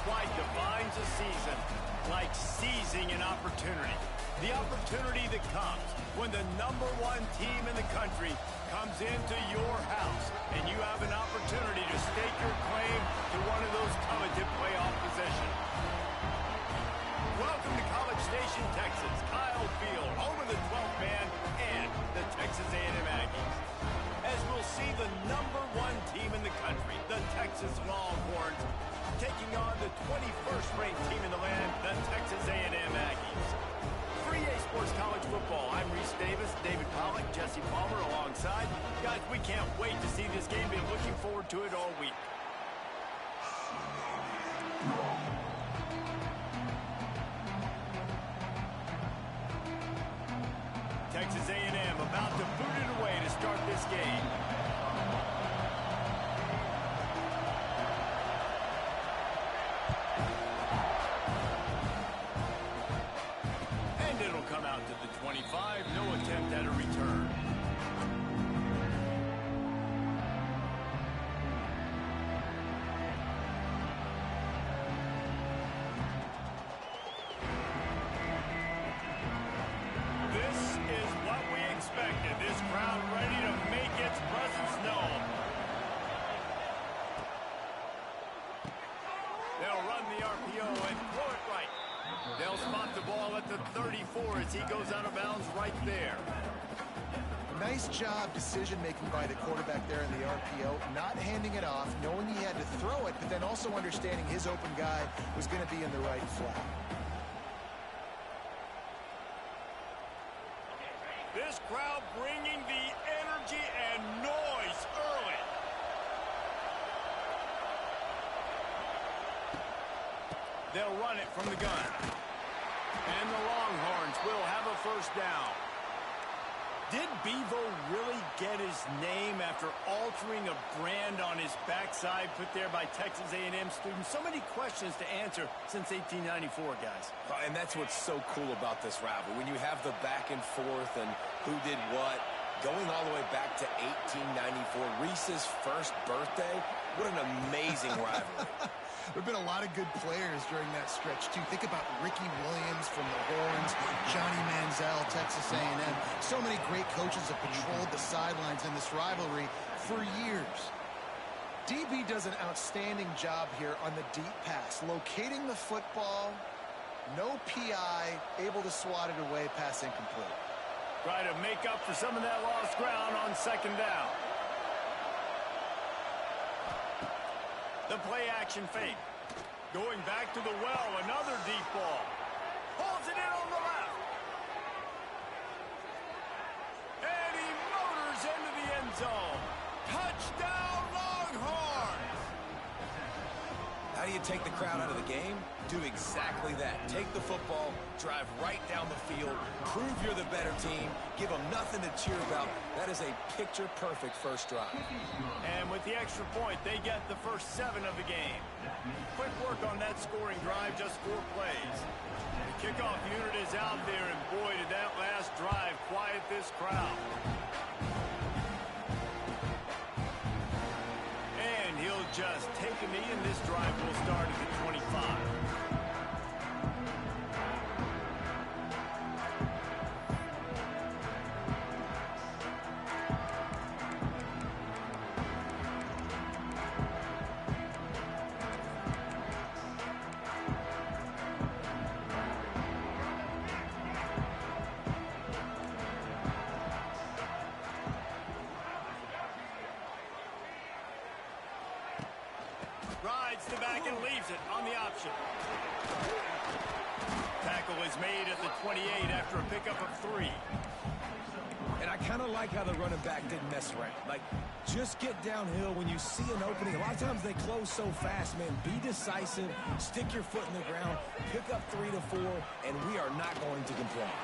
quite defines a season, like seizing an opportunity. The opportunity that comes when the #1 team in the country comes into your house and you have an opportunity to stake your claim to one of those coveted playoff positions. Welcome to College Station, Texas, Kyle Field, home of the 12th man and the Texas A&M Aggies. As we'll see the #1 team in the country, the Texas Longhorns, taking on the 21st ranked team in the land, the Texas A&M Aggies. For EA Sports College Football, I'm Reese Davis, David Pollack, Jesse Palmer alongside. Guys, we can't wait to see this game. Been looking forward to it all week. Texas A&M about to boot it away to start this game. And it'll come out to the 25. No attempt at a return. This crowd ready to make its presence known. They'll run the RPO and throw it right. They'll spot the ball at the 34 as he goes out of bounds right there. Nice job decision-making by the quarterback there in the RPO, not handing it off, knowing he had to throw it, but then also understanding his open guy was going to be in the right flat. This crowd bringing the energy and noise early. They'll run it from the gun. And the Longhorns will have a first down. Did Bevo really get his name after altering a brand on his backside put there by Texas A&M students? So many questions to answer since 1894, guys. And that's what's so cool about this rivalry. When you have the back and forth and who did what, going all the way back to 1894, Reese's first birthday, what an amazing rivalry. There have been a lot of good players during that stretch, too. Think about Ricky Williams from the Horns, Johnny Manziel, Texas A&M. So many great coaches have patrolled the sidelines in this rivalry for years. DB does an outstanding job here on the deep pass, locating the football, no PI, able to swat it away, pass incomplete. Try to make up for some of that lost ground on second down. The play-action fake. Going back to the well, another deep ball. Pulls it in on the left. And he motors into the end zone. Touchdown, Longhorns! How do you take the crowd out of the game? Do exactly that. Take the football, drive right down the field, prove you're the better team, give them nothing to cheer about. That is a picture-perfect first drive. And with the extra point, they get the first 7 of the game. Quick work on that scoring drive, just 4 plays. The kickoff unit is out there, and boy, did that last drive quiet this crowd. And he'll just take a knee, and this drive will start at the 25. Rides the back and leaves it on the option. Tackle is made at the 28 after a pickup of 3. And I kind of like how the running back didn't mess around. Like, just get downhill when you see an opening. A lot of times they close so fast, man. Be decisive, stick your foot in the ground, pick up 3 to 4, and we are not going to complain.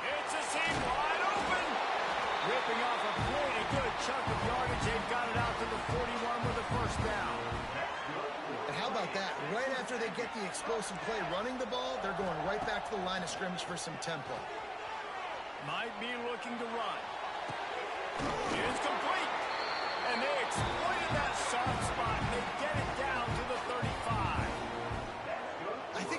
It's a seam wide open. Ripping off a pretty good chunk of yardage. They've got it out to the 41 with a first down. And how about that? Right after they get the explosive play running the ball, they're going right back to the line of scrimmage for some tempo. Might be looking to run. It's complete. And they exploited that soft spot. They get it down to the 35.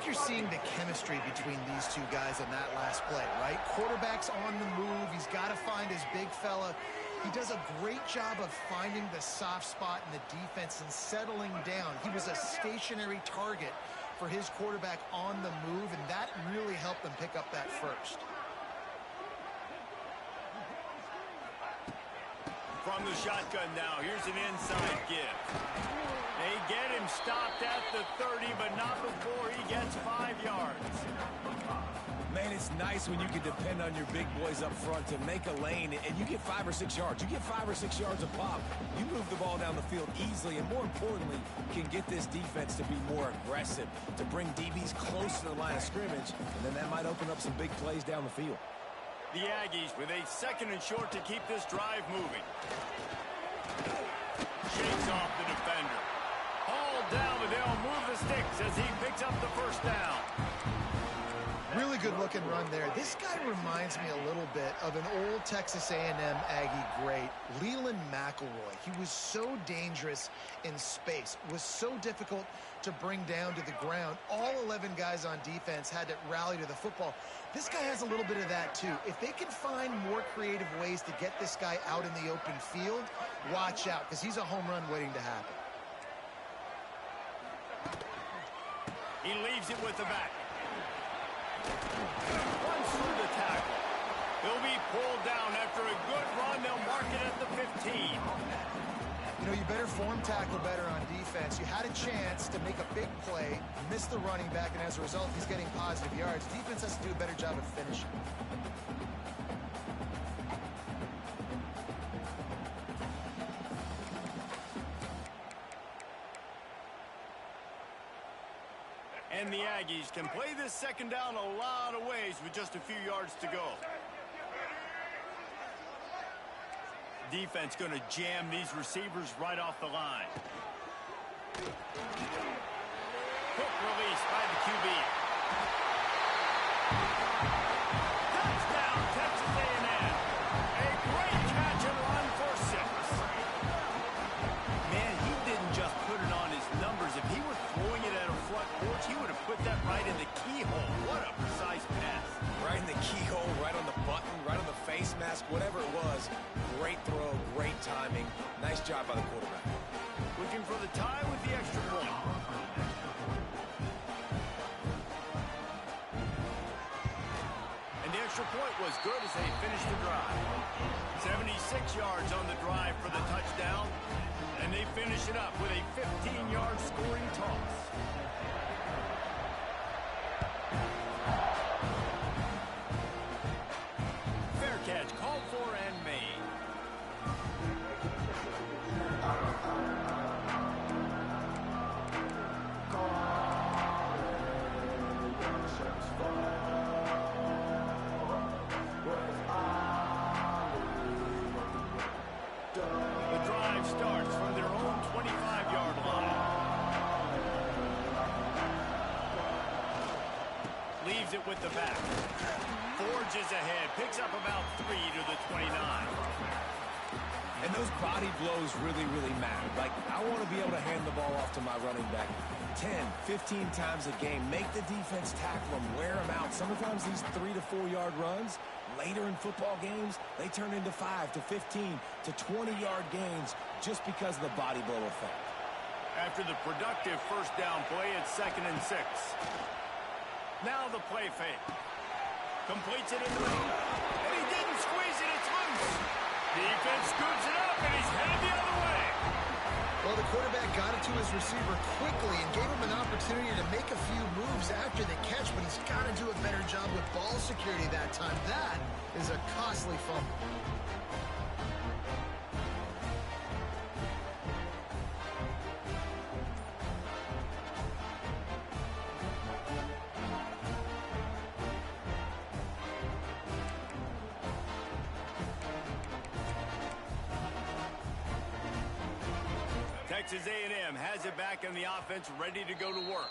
you're seeing the chemistry between these two guys on that last play, right? Quarterback's on the move. He's got to find his big fella. He does a great job of finding the soft spot in the defense and settling down. He was a stationary target for his quarterback on the move, and that really helped them pick up that first. From the shotgun now, here's an inside give. They get him stopped at the 30, but not before he gets 5 yards. Man, it's nice when you can depend on your big boys up front to make a lane, and you get 5 or 6 yards. You get 5 or 6 yards a pop. You move the ball down the field easily, and more importantly, can get this defense to be more aggressive, to bring DBs close to the line of scrimmage, and then that might open up some big plays down the field. The Aggies with a 2nd and short to keep this drive moving. Shakes off the defender. Hauled down, but they'll move the sticks as he picks up the first down. Really good looking run there. This guy reminds me a little bit of an old Texas A&M Aggie great, Leland McElroy. He was so dangerous in space, was so difficult to bring down to the ground. All 11 guys on defense had to rally to the football. This guy has a little bit of that too. If they can find more creative ways to get this guy out in the open field, watch out, because he's a home run waiting to happen. He leaves it with the back. Runs through the tackle. He'll be pulled down after a good run. They'll mark it at the 15. You know, you better form tackle better on defense. You had a chance to make a big play, missed the running back, and as a result, he's getting positive yards. Defense has to do a better job of finishing. And the Aggies can play this 2nd down a lot of ways with just a few yards to go. Defense going to jam these receivers right off the line. Quick release by the QB. Touchdown, Texas A&M. A great catch and run for 6. Man, he didn't just put it on his numbers. If he were throwing it at a front porch, he would have put that right in the keyhole. What a precise pass. Right in the keyhole, right on the button, right on the face mask, whatever it was. Great throw, great timing. Nice job by the quarterback. Looking for the tie with the extra point. And the extra point was good as they finished the drive. 76 yards on the drive for the touchdown. And they finish it up with a 15-yard scoring toss. Fair catch called for and made. The drive starts from their own 25-yard line. Leaves it with the back. Forges ahead. Picks up about 3 to the 29. And those body blows really, really matter. Like, I want to be able to hand the ball off to my running back 10, 15 times a game. Make the defense tackle them, wear them out. Sometimes these 3 to 4 yard runs, later in football games, they turn into 5 to 15 to 20-yard gains just because of the body blow effect. After the productive first down play, it's 2nd and 6. Now the play fake. Completes it in the middle. And he didn't squeeze it. It's loose. Defense scoops it up, and he's headed the other way. Well, the quarterback got it to his receiver quickly and gave him an opportunity to make a few moves after the catch, but he's got to do a better job with ball security that time. That is a costly fumble. Texas A&M has it back in the offense, ready to go to work.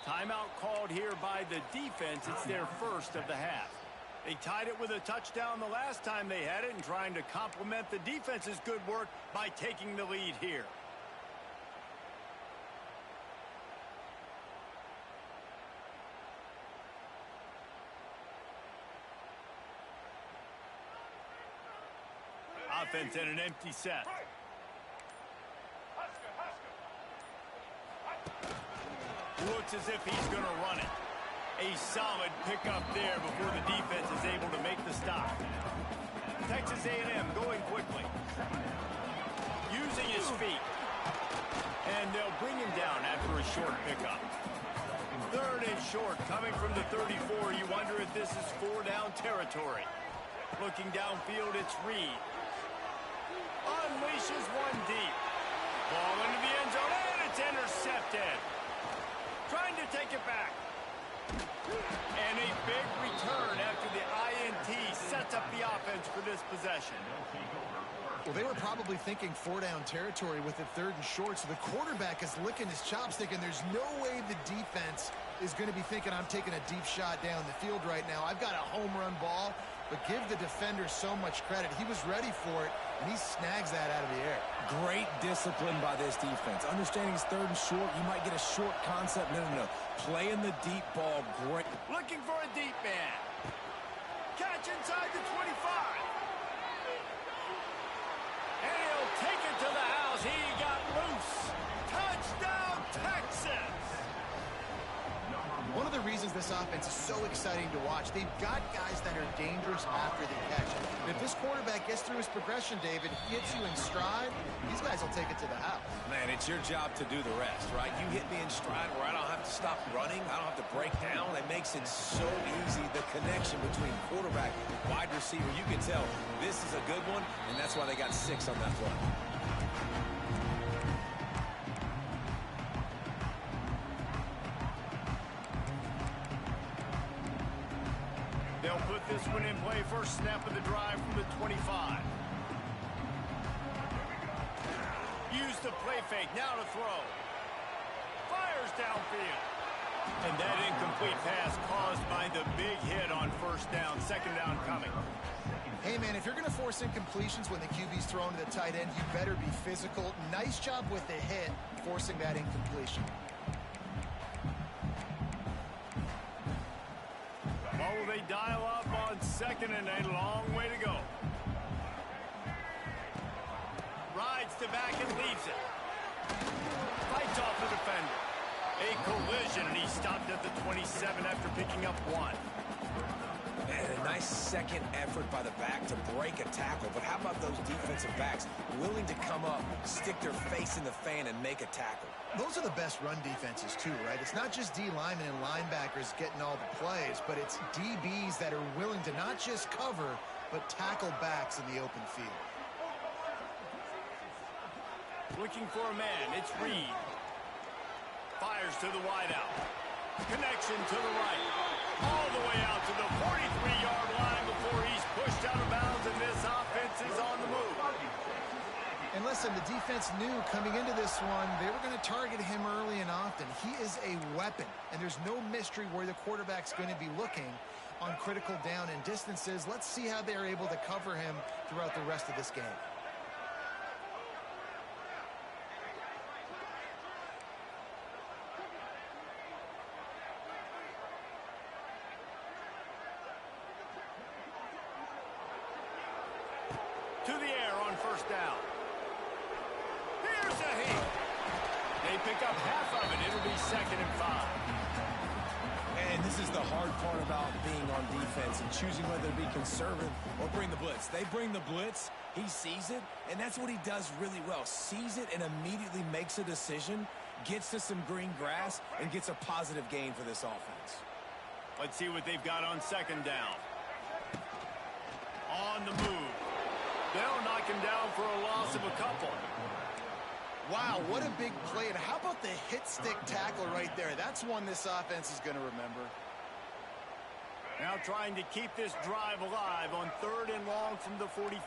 Timeout called here by the defense. It's their first of the half. They tied it with a touchdown the last time they had it and trying to complement the defense's good work by taking the lead here. offense and an empty set. Looks as if he's going to run it. A solid pickup there before the defense is able to make the stop. Texas A&M going quickly. Using his feet. And they'll bring him down after a short pickup. 3rd and short coming from the 34. You wonder if this is 4-down territory. Looking downfield, it's Reed. Unleashes one deep. Ball into the end zone, and it's intercepted. Trying to take it back. And a big return after the INT sets up the offense for this possession. Well, they were probably thinking 4-down territory with it 3rd and short, so the quarterback is licking his chops thinking there's no way the defense is going to be thinking I'm taking a deep shot down the field right now. I've got a home run ball, but give the defender so much credit. He was ready for it, and he snags that out of the air. Great discipline by this defense. Understanding it's 3rd and short, you might get a short concept. No. Playing the deep ball, great. Looking for a deep man. Catch inside the 25. And he'll take it to the house. He got loose. Touchdown, Texas! One of the reasons this offense is so exciting to watch, they've got guys that are dangerous after the catch. And if this quarterback gets through his progression, David, gets you in stride, these guys will take it to the house. Man, it's your job to do the rest, right? You hit me in stride where I don't have to stop running. I don't have to break down. It makes it so easy. The connection between quarterback and wide receiver, you can tell this is a good one, and that's why they got 6 on that play. They'll put this one in play. First snap of the drive from the 25. Use the play fake. Now to throw. Fires downfield. And that incomplete pass caused by the big hit on 1st down. 2nd down coming. Hey, man, if you're going to force incompletions when the QB's thrown to the tight end, you better be physical. Nice job with the hit, forcing that incompletion. What will they dial up on 2nd and a long way to go? Rides to back and leaves it. Fights off the defender. A collision, and he stopped at the 27 after picking up 1. And a nice second effort by the back to break a tackle. But how about those defensive backs willing to come up, stick their face in the fan, and make a tackle? Those are the best run defenses, too, right? It's not just D linemen and linebackers getting all the plays, but it's DBs that are willing to not just cover, but tackle backs in the open field. Looking for a man. It's Reed. Fires to the wideout. Connection to the right. All the way out to the 43-yard line before he's pushed out of bounds, and this offense is on the move. And listen, the defense knew coming into this one, they were going to target him early and often. He is a weapon, and there's no mystery where the quarterback's going to be looking on critical down and distances. Let's see how they're able to cover him throughout the rest of this game. To the air on 1st down. Here's a hit. They pick up half of it. It'll be 2nd and 5. And this is the hard part about being on defense and choosing whether to be conservative or bring the blitz. They bring the blitz, he sees it, and that's what he does really well. Sees it and immediately makes a decision, gets to some green grass, and gets a positive gain for this offense. Let's see what they've got on 2nd down. On the move. They'll knock him down for a loss of a couple. Wow, what a big play. And how about the hit stick tackle right there? That's one this offense is going to remember. Now trying to keep this drive alive on 3rd and long from the 45.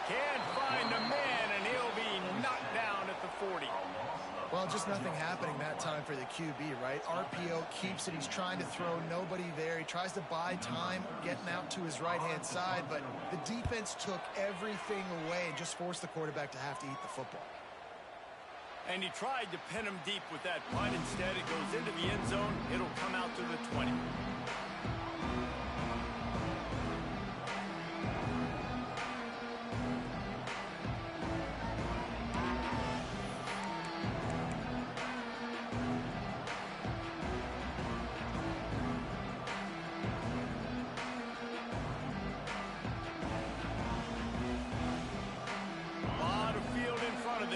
Can't find a man, and he'll be knocked down at the 40. Well, just nothing happening that time for the QB, right? RPO keeps it. He's trying to throw, nobody there. He tries to buy time, getting out to his right-hand side, but the defense took everything away and just forced the quarterback to have to eat the football. And he tried to pin him deep with that punt. Instead, it goes into the end zone. It'll come out to the 20.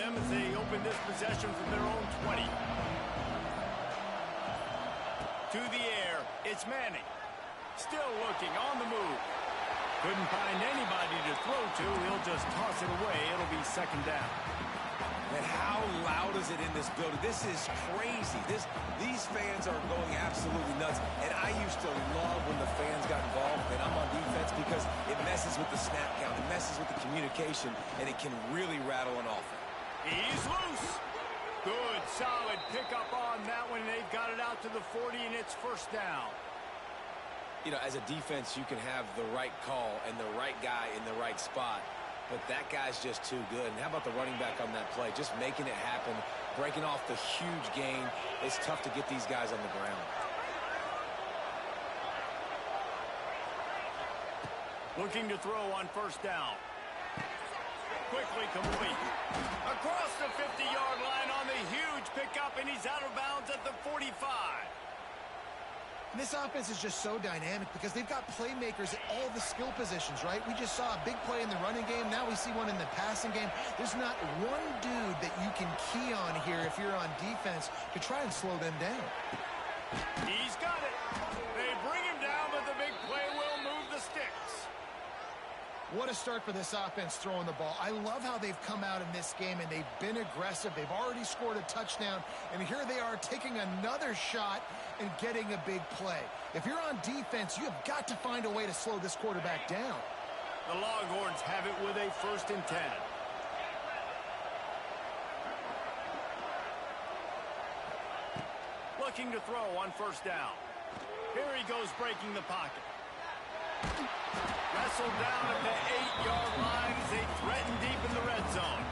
As they open this possession from their own 20. To the air, it's Manning. Still looking, on the move. Couldn't find anybody to throw to. He'll just toss it away. It'll be second down. And how loud is it in this building? This is crazy. These fans are going absolutely nuts. And I used to love when the fans got involved, and I'm on defense, because it messes with the snap count. It messes with the communication, and it can really rattle an offense. He's loose. Good, solid pickup on that one. They've got it out to the 40, and it's first down. You know, as a defense, you can have the right call and the right guy in the right spot, but that guy's just too good. And how about the running back on that play? Just making it happen, breaking off the huge gain. It's tough to get these guys on the ground. Looking to throw on first down. Quickly complete. Across the 50-yard line on the huge pickup, and he's out of bounds at the 45. And this offense is just so dynamic because they've got playmakers at all the skill positions, right? We just saw a big play in the running game. Now we see one in the passing game. There's not one dude that you can key on here if you're on defense to try and slow them down. He's got it. They bring him down, but the big play will move the sticks. What a start for this offense throwing the ball. I love how they've come out in this game, and they've been aggressive. They've already scored a touchdown, and here they are taking another shot and getting a big play. If you're on defense, you have got to find a way to slow this quarterback down. The Longhorns have it with a 1st and 10. Looking to throw on first down. Here he goes, breaking the pocket. Wrestled down at the 8-yard line as they threaten deep in the red zone.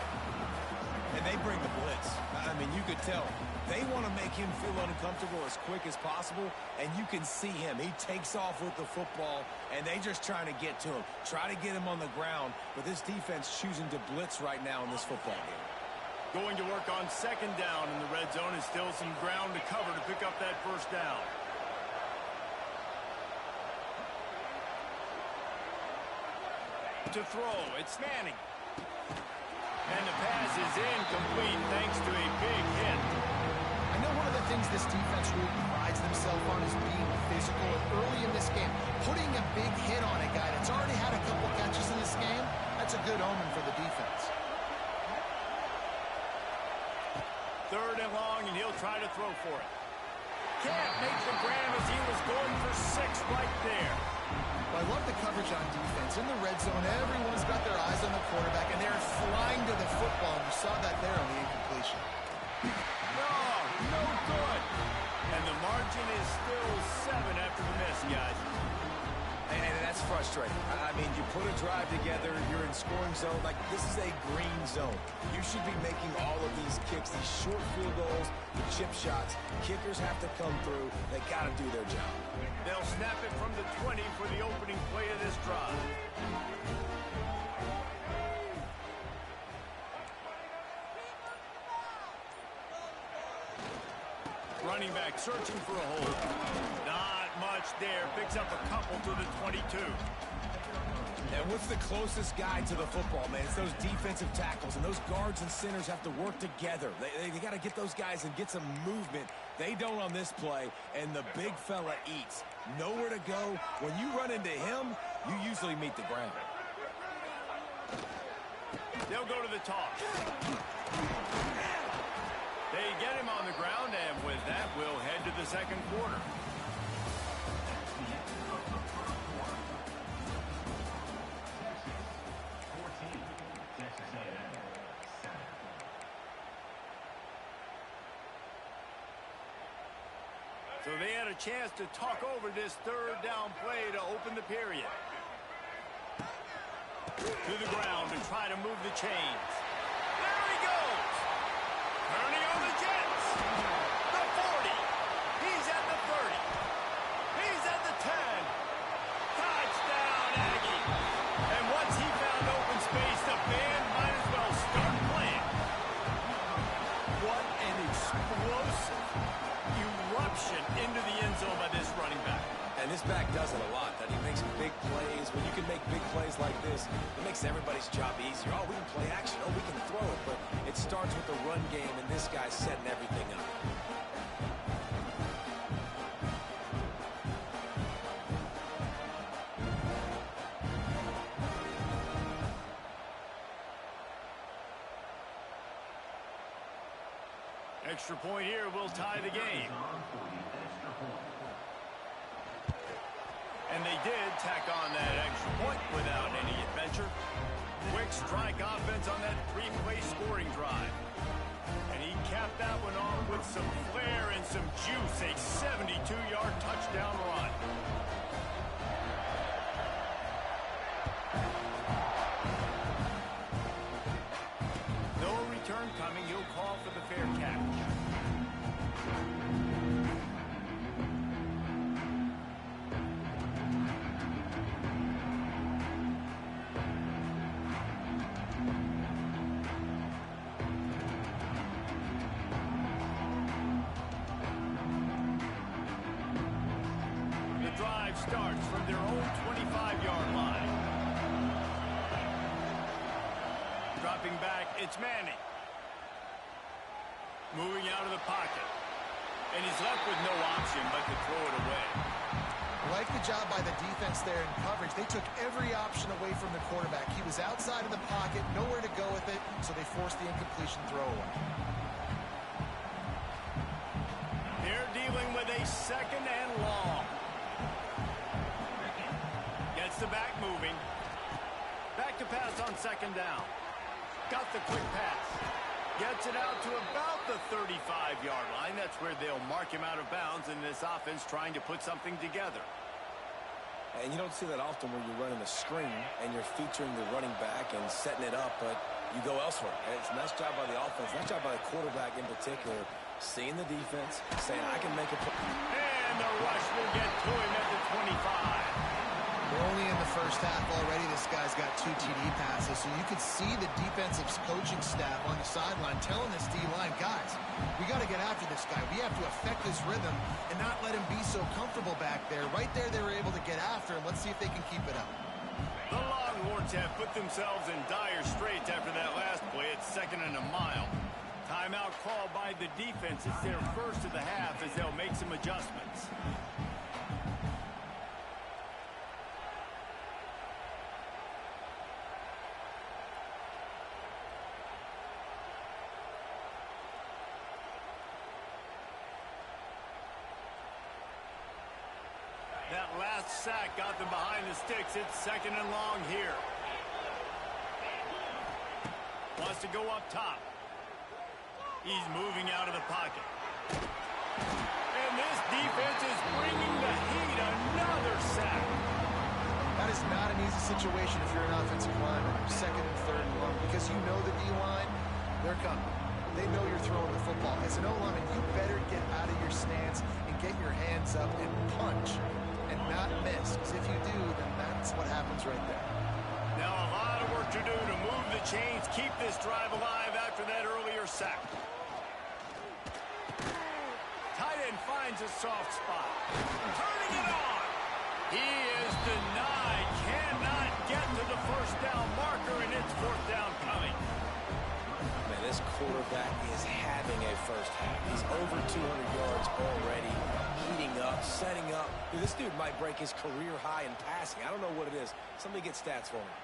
And they bring the blitz. I mean, you could tell. They want to make him feel uncomfortable as quick as possible, and you can see him. He takes off with the football, and they just trying to get to him. Try to get him on the ground, but this defense choosing to blitz right now in this football game. Going to work on second down in the red zone, is still some ground to cover to pick up that first down. To throw, it's Manning. And the pass is incomplete thanks to a big hit. I know one of the things this defense really prides themselves on is being physical. Early in this game, putting a big hit on a guy that's already had a couple catches in this game, that's a good omen for the defense. 3rd and long, and he'll try to throw for it. Can't make the grab as he was going for 6 right there. Well, I love the coverage on defense. In the red zone, everyone's got their eyes on the quarterback, and they're flying to the football. And you saw that there on the incompletion. No good. And the margin is still 7 after the miss, guys. And that's frustrating. I mean, you put a drive together, you're in scoring zone. Like, this is a green zone. You should be making all of these kicks, these short field goals, the chip shots. Kickers have to come through. They got to do their job. They'll snap it from the 20 for the opening play of this drive. Running back searching for a hole. Not much there. Picks up a couple to the 22. And what's the closest guy to the football, man? It's those defensive tackles, and those guards and centers have to work together. They got to get those guys and get some movement. They don't on this play, and the big fella eats. Nowhere to go. When you run into him, you usually meet the ground. They'll go to the toss. They get him on the ground, and with that, we'll head to the second quarter. So they had a chance to talk over this 3rd down play to open the period. To the ground to try to move the chains. There he goes! Turning this, it makes everybody's job easier. Oh, we can play action. Oh, we can throw it. But it starts with the run game, and this guy's setting everything up. Extra point here will tie the game. And they did tack on that extra point without any adventure. Quick strike offense on that three-play scoring drive. And he capped that one off with some flair and some juice, a 72-yard touchdown run. No return coming. He'll call for the fair catch. Starts from their own 25-yard line. Dropping back, it's Manning. Moving out of the pocket. And he's left with no option but to throw it away. Like the job by the defense there in coverage. They took every option away from the quarterback. He was outside of the pocket, nowhere to go with it, so they forced the incompletion throwaway. They're dealing with a second and long. The back moving. Back to pass on second down. Got the quick pass. Gets it out to about the 35-yard line. That's where they'll mark him out of bounds in this offense trying to put something together. And you don't see that often where you're running a screen and you're featuring the running back and setting it up, but you go elsewhere. It's a nice job by the offense, nice job by the quarterback in particular, seeing the defense, saying, I can make a play. And the rush will get to him at the 25. We're only in the first half already. This guy's got 2 TD passes, so you could see the defensive coaching staff on the sideline telling this D-line, guys, we got to get after this guy. We have to affect his rhythm and not let him be so comfortable back there. Right there, they were able to get after him. Let's see if they can keep it up. The Longhorns have put themselves in dire straits after that last play. It's second and a mile. Timeout called by the defense. It's their first of the half as they'll make some adjustments. That last sack got them behind the sticks. It's second and long here. Wants to go up top. He's moving out of the pocket. And this defense is bringing the heat. Another sack. That is not an easy situation if you're an offensive lineman. Second and third and long, because you know the D-line, they're coming. They know you're throwing the football. As an O-lineman, you better get out of your stance and get your hands up and punch and not miss. Because if you do, then that's what happens right there. Now a lot of work to do to move the chains, keep this drive alive after that earlier sack. Tight end finds a soft spot. Turning it on. He is denied. Cannot get to the first down marker, and it's fourth down coming. Man, this quarterback is having a first half. He's over 200 yards already, heating up, setting up. Dude, this dude might break his career high in passing. I don't know what it is. Somebody get stats for me.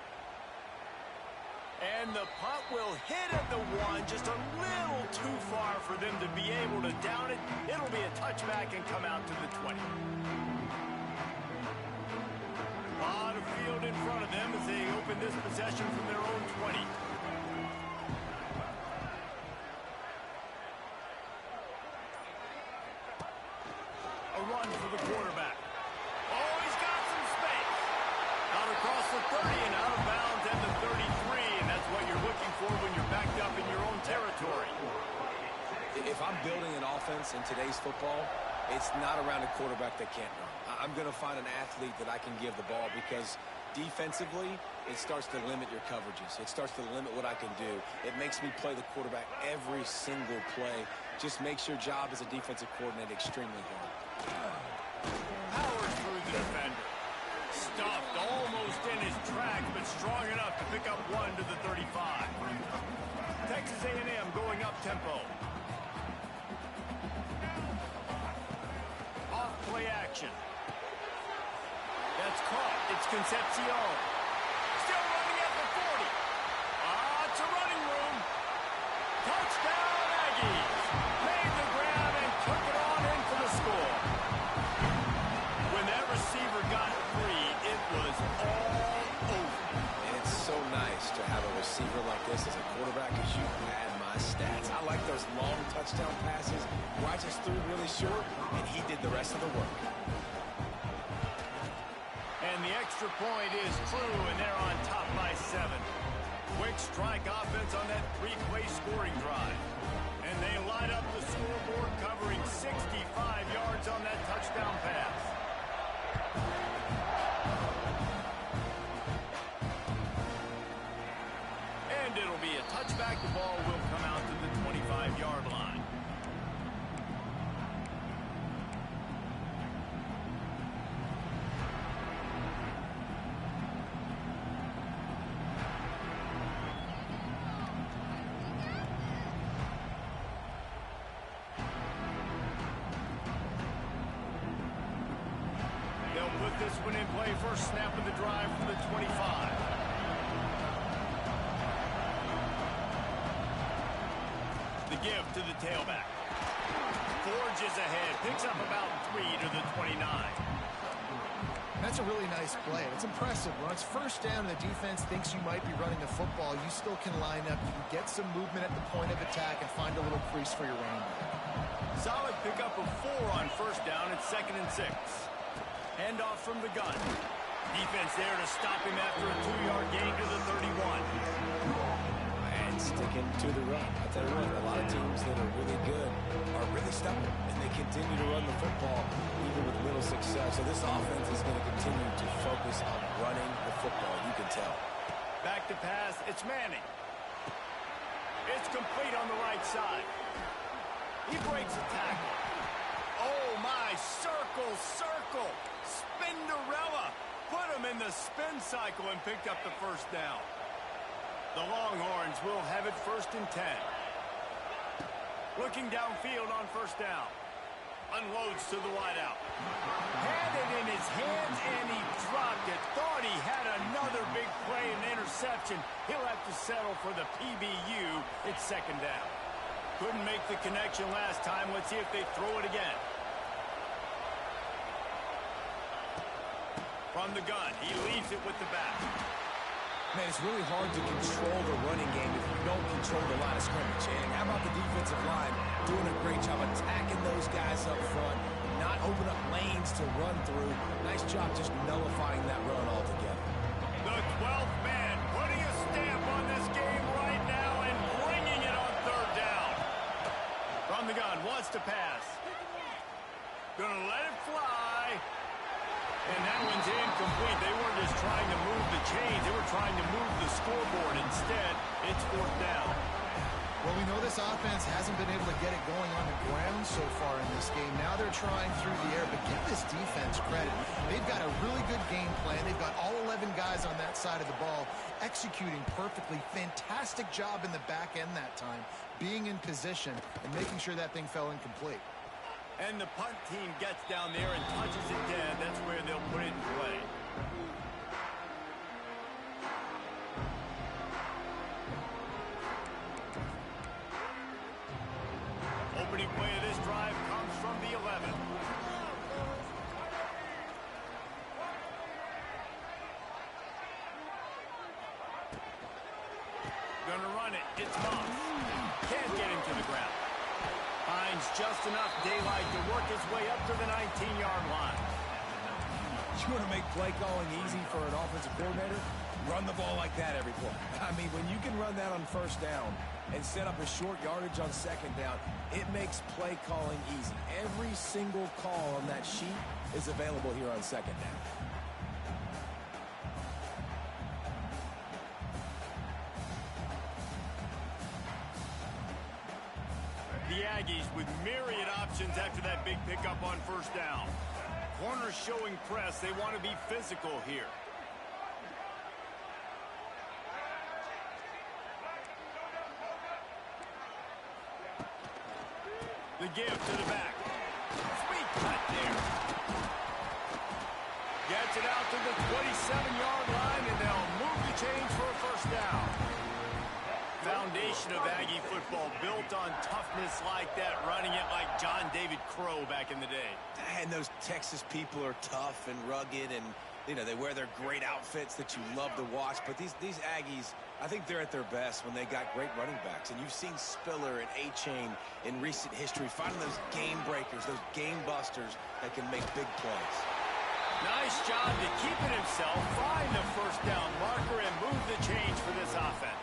And the punt will hit at the 1, just a little too far for them to be able to down it. It'll be a touchback and come out to the 20. A lot of field in front of them as they open this possession from their own 20. A run for the quarterback. Oh, he's got some space. Out across the 30 and out of bounds at the 33, and that's what you're looking for when you're backed up in your own territory. If I'm building an offense in today's football, it's not around a quarterback that can't run. I'm going to find an athlete that I can give the ball because defensively, it starts to limit your coverages. It starts to limit what I can do. It makes me play the quarterback every single play. Just makes your job as a defensive coordinator extremely hard. Powers through the defender. Stuffed almost in his tracks, but strong enough to pick up 1 to the 35. Texas A&M going up tempo. Off play action. That's caught. It's Concepcion. Still running at the 40. It's a running room. Touchdown Aggies. Made the grab and took it on in for the score. When that receiver got free, it was all over. And it's so nice to have a receiver like this as a quarterback, as you add my stats. I like those long touchdown passes where I just threw really short, and he did the rest of the work. And the extra point is true, and they're on top by 7. Quick strike offense on that 3-play scoring drive. And they light up the scoreboard, covering 65 yards on that touchdown pass. And it'll be a touchback. The ball will come out to the 25-yard line. Put this one in play. First snap of the drive for the 25. The give to the tailback. Forges ahead. Picks up about 3 to the 29. That's a really nice play. It's impressive. When it's first down and the defense thinks you might be running the football, you still can line up. You can get some movement at the point of attack and find a little crease for your running back. Solid pickup of 4 on first down. It's 2nd and 6. Handoff from the gun. Defense there to stop him after a 2-yard gain to the 31. And sticking to the run. I'll tell you what, a lot of teams that are really good are really stubborn, and they continue to run the football even with little success. So this offense is going to continue to focus on running the football. You can tell. Back to pass. It's Manning. It's complete on the right side. He breaks a tackle. Oh, my. Circle. Spinderella. Put him in the spin cycle and picked up the first down. The Longhorns will have it 1st and 10. Looking downfield on first down. Unloads to the wideout. Had it in his hands and he dropped it. Thought he had another big play and interception. He'll have to settle for the PBU. It's 2nd down. Couldn't make the connection last time. Let's see if they throw it again. From the gun, he leaves it with the back. Man, it's really hard to control the running game if you don't control the line of scrimmage. And how about the defensive line doing a great job attacking those guys up front, not open up lanes to run through. Nice job just nullifying that run altogether. The 12th man putting a stamp on this game right now and bringing it on 3rd down. From the gun, wants to pass. Gonna let it fly. And that one's incomplete. They weren't just trying to move the chains. They were trying to move the scoreboard. Instead, it's 4th down. Well, we know this offense hasn't been able to get it going on the ground so far in this game. Now they're trying through the air, but give this defense credit. They've got a really good game plan. They've got all 11 guys on that side of the ball executing perfectly. Fantastic job in the back end that time, being in position and making sure that thing fell incomplete. And the punt team gets down there and touches it dead. That's where they'll put it in play. Opening play of this drive comes from the 11. Gonna run it. It's Moss. Can't get him to the ground. Finds just enough daylight to work his way up to the 19-yard line. You want to make play calling easy for an offensive coordinator? Run the ball like that every play. I mean, when you can run that on first down and set up a short yardage on second down, it makes play calling easy. Every single call on that sheet is available here on second down. The Aggies with myriad options after that big pickup on first down. Corners showing press. They want to be physical here. The give to the back. Sweet cut there. Gets it out to the 27-yard line, and they'll move the chains for a first down. Foundation of Aggie football built on toughness like that, running it like John David Crow back in the day. And those Texas people are tough and rugged, and you know, they wear their great outfits that you love to watch. But these Aggies, I think they're at their best when they got great running backs. And you've seen Spiller and A-Chain in recent history finding those game breakers, those game busters that can make big plays. Nice job to keep it himself, find the first down marker, and move the chains for this offense.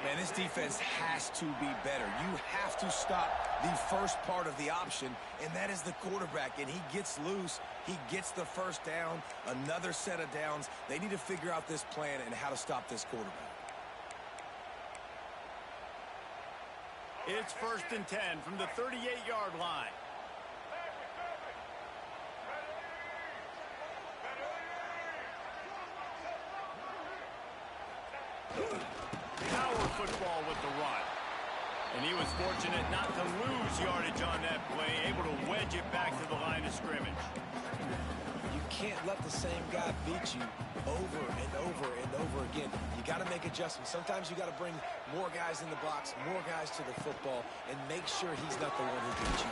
Man, this defense has to be better. You have to stop the first part of the option, and that is the quarterback. And he gets loose. He gets the first down, another set of downs. They need to figure out this plan and how to stop this quarterback. It's 1st and 10 from the 38-yard line. Power football with the run. And he was fortunate not to lose yardage on that play, able to wedge it back to the line of scrimmage. You can't let the same guy beat you over and over and over again. You got to make adjustments. Sometimes you got to bring more guys in the box, more guys to the football, and make sure he's not the one who beats you.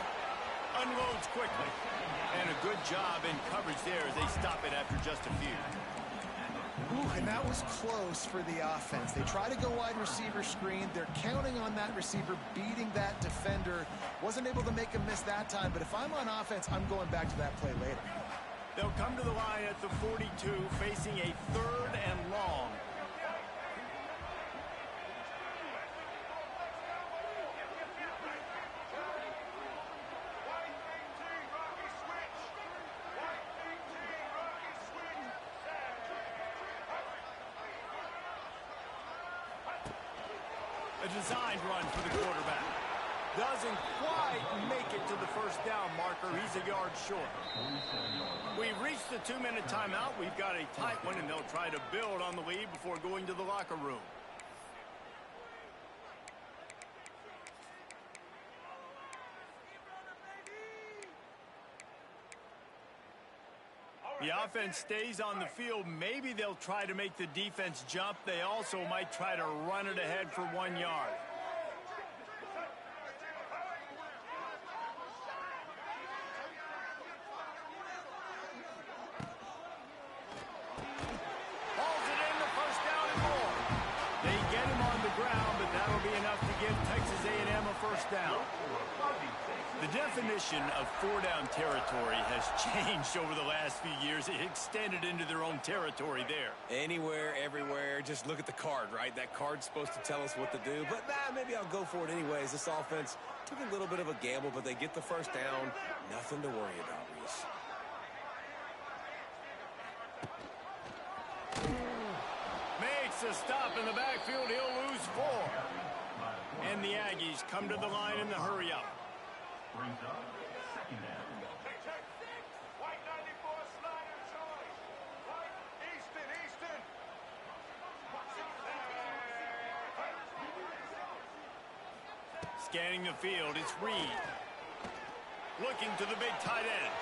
Unloads quickly. And a good job in coverage there as they stop it after just a few. Ooh, and that was close for the offense. They try to go wide receiver screen. They're counting on that receiver beating that defender. Wasn't able to make him miss that time, but if I'm on offense, I'm going back to that play later. They'll come to the line at the 42, facing a 3rd and long. A designed run for the quarterback. Doesn't quite make it to the first down marker. He's a yard short. We've reached the 2-minute timeout. We've got a tight one, and they'll try to build on the lead before going to the locker room. The offense stays on the field. Maybe they'll try to make the defense jump. They also might try to run it ahead for 1 yard. Hauls it in, the first down and more. They get him on the ground, but that'll be enough to give Texas A&M a first down. The definition of 4-down territory has changed over the last few years. It extended into their own territory there. Anywhere, everywhere, just look at the card, right? That card's supposed to tell us what to do, but maybe I'll go for it anyways. This offense took a little bit of a gamble, but they get the first down. Nothing to worry about, Reese. Makes a stop in the backfield. He'll lose 4. And the Aggies come to the line in the hurry-up. Brings up 2nd down. White 94 slider choice. White Easton. Scanning the field, it's Reed. Looking to the big tight end.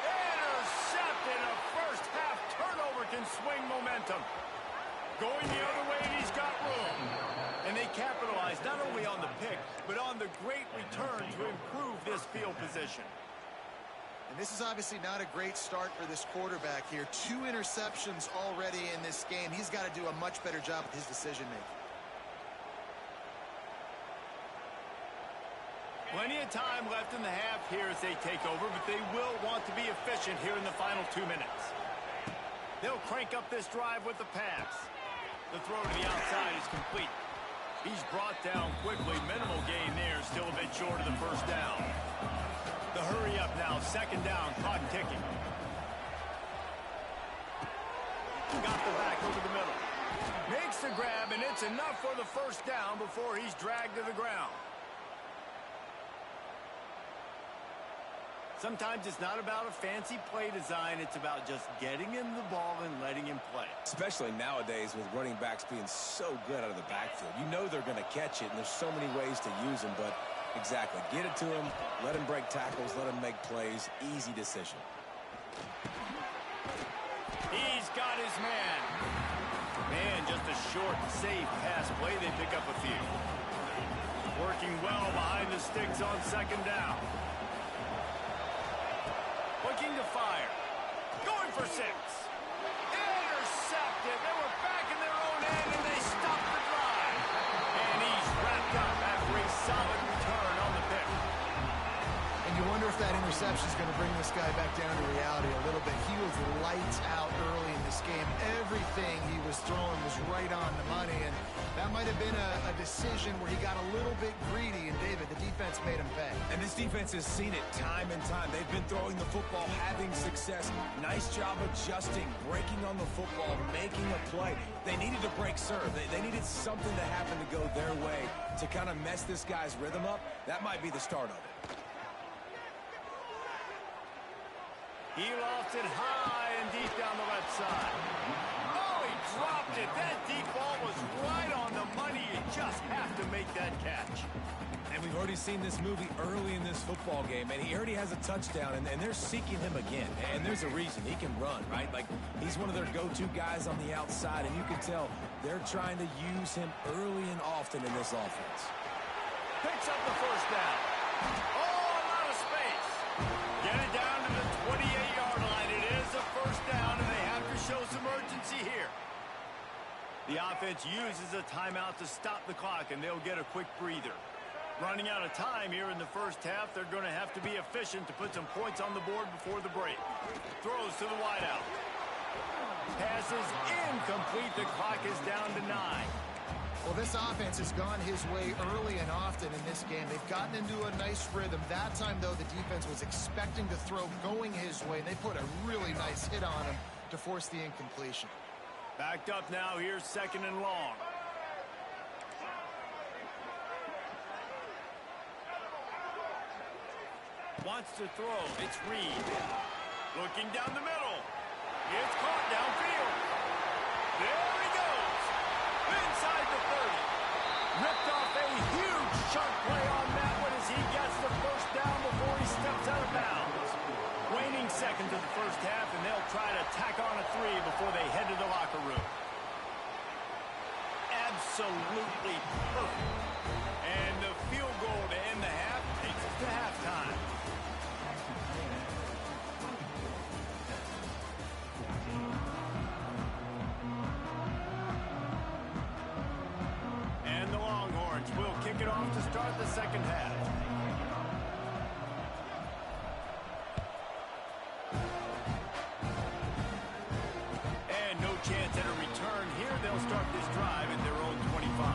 Intercepted. A first half turnover can swing momentum. Going the other way, and he's got room. And they capitalize not only on the pick, but on the great return to improve this field position. And this is obviously not a great start for this quarterback here. 2 interceptions already in this game. He's got to do a much better job with his decision-making. Plenty of time left in the half here as they take over, but they will want to be efficient here in the final 2 minutes. They'll crank up this drive with the pass. The throw to the outside is complete. He's brought down quickly. Minimal gain there. Still a bit short of the first down. The hurry up now. 2nd down. Clock ticking. Got the back over the middle. Makes the grab, and it's enough for the first down before he's dragged to the ground. Sometimes it's not about a fancy play design. It's about just getting him the ball and letting him play. Especially nowadays with running backs being so good out of the backfield. You know they're going to catch it, and there's so many ways to use them, but Exactly. Get it to him. Let him break tackles. Let him make plays. Easy decision. He's got his man. Man, just a short, safe pass play. They pick up a few. Working well behind the sticks on second down. Looking to fire. Going for 6. Intercepted. They were back in their own end, and they stopped the drive. And he's wrapped up after a solid return on the pick. And you wonder if that interception is going to bring this guy back down to reality a little bit. He was lights out early in this game. Everything he was throwing was right on the money, and that might have been a decision where he got a little bit greedy, and David, the defense made him pay. And this defense has seen it time and time. They've been throwing the football, having success. Nice job adjusting, breaking on the football, making a play. They needed to break serve. They needed something to happen to go their way to kind of mess this guy's rhythm up. That might be the start of it. He lofts it high and deep down the left side. Oh, he dropped it. That deep ball was right on the money. You just have to make that catch. And we've already seen this movie early in this football game, and he already has a touchdown, and they're seeking him again. And there's a reason. He can run, right? Like, he's one of their go-to guys on the outside, and you can tell they're trying to use him early and often in this offense. Picks up the first down. Oh, a lot of space. Get it down to the 28-yard line. It is a first down, and they have to show some urgency here. The offense uses a timeout to stop the clock, and they'll get a quick breather. Running out of time here in the first half, they're going to have to be efficient to put some points on the board before the break. Throws to the wideout. Pass is incomplete. The clock is down to 9. Well, this offense has gone his way early and often in this game. They've gotten into a nice rhythm. That time, though, the defense was expecting to throw going his way. They put a really nice hit on him to force the incompletion. Backed up now. Here's second and long. Wants to throw. It's Reed. Looking down the middle. It's caught downfield. There he goes. Inside the 30. Ripped off a huge chunk play on that one as he gets the first down before he steps out of bounds. Waning seconds of the first half, and they'll try to tack on a 3 before they head to the locker room. Absolutely perfect. And the field goal to end the half takes us to halftime. And the Longhorns will kick it off to start the second half. And no chance at a return here. They'll start this drive at their own 25.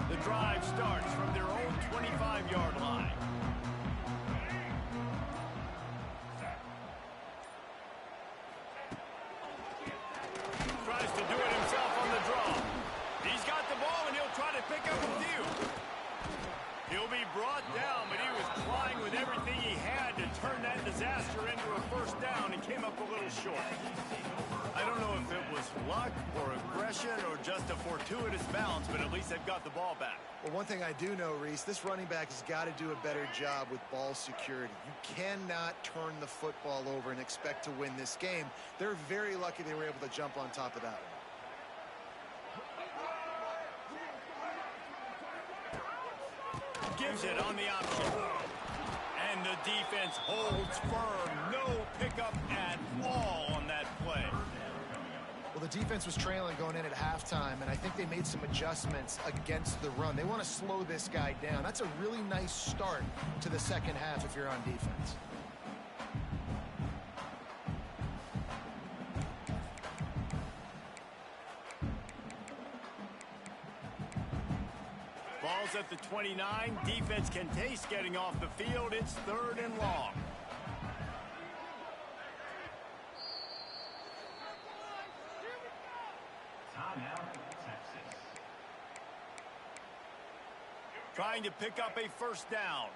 The drive starts from their own 25-yard line. Tries to do it himself on the draw. He's got the ball, and he'll try to pick up a few. He'll be brought down, but he was trying with everything he had to turn that disaster into a first down and came up a little short. I don't know if it was luck or aggression or just a fortuitous bounce, but at least they've got the ball back. Well, one thing I do know, Reese, this running back has got to do a better job with ball security. You cannot turn the football over and expect to win this game. They're very lucky they were able to jump on top of that one. Gives it on the option. And the defense holds firm. No pickup at all on that play. Well, the defense was trailing going in at halftime, and I think they made some adjustments against the run. They want to slow this guy down. That's a really nice start to the second half if you're on defense. Ball's at the 29. Defense can taste getting off the field. It's third and long. Timeout, Texas. Trying to pick up a first down.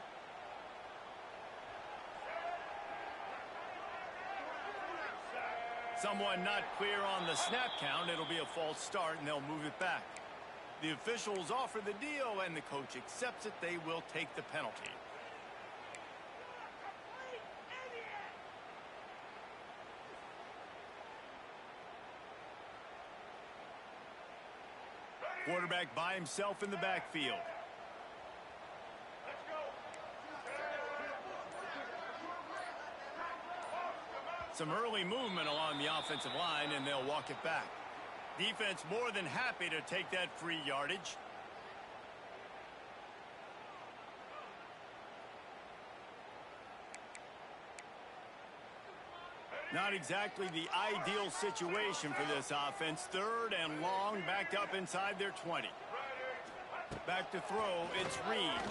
Someone not clear on the snap count. It'll be a false start, and they'll move it back. The officials offer the deal, and the coach accepts it. They will take the penalty. Quarterback by himself in the backfield. Some early movement along the offensive line, and they'll walk it back. Defense more than happy to take that free yardage. Not exactly the ideal situation for this offense. 3rd and long, backed up inside their 20. Back to throw, it's Reed.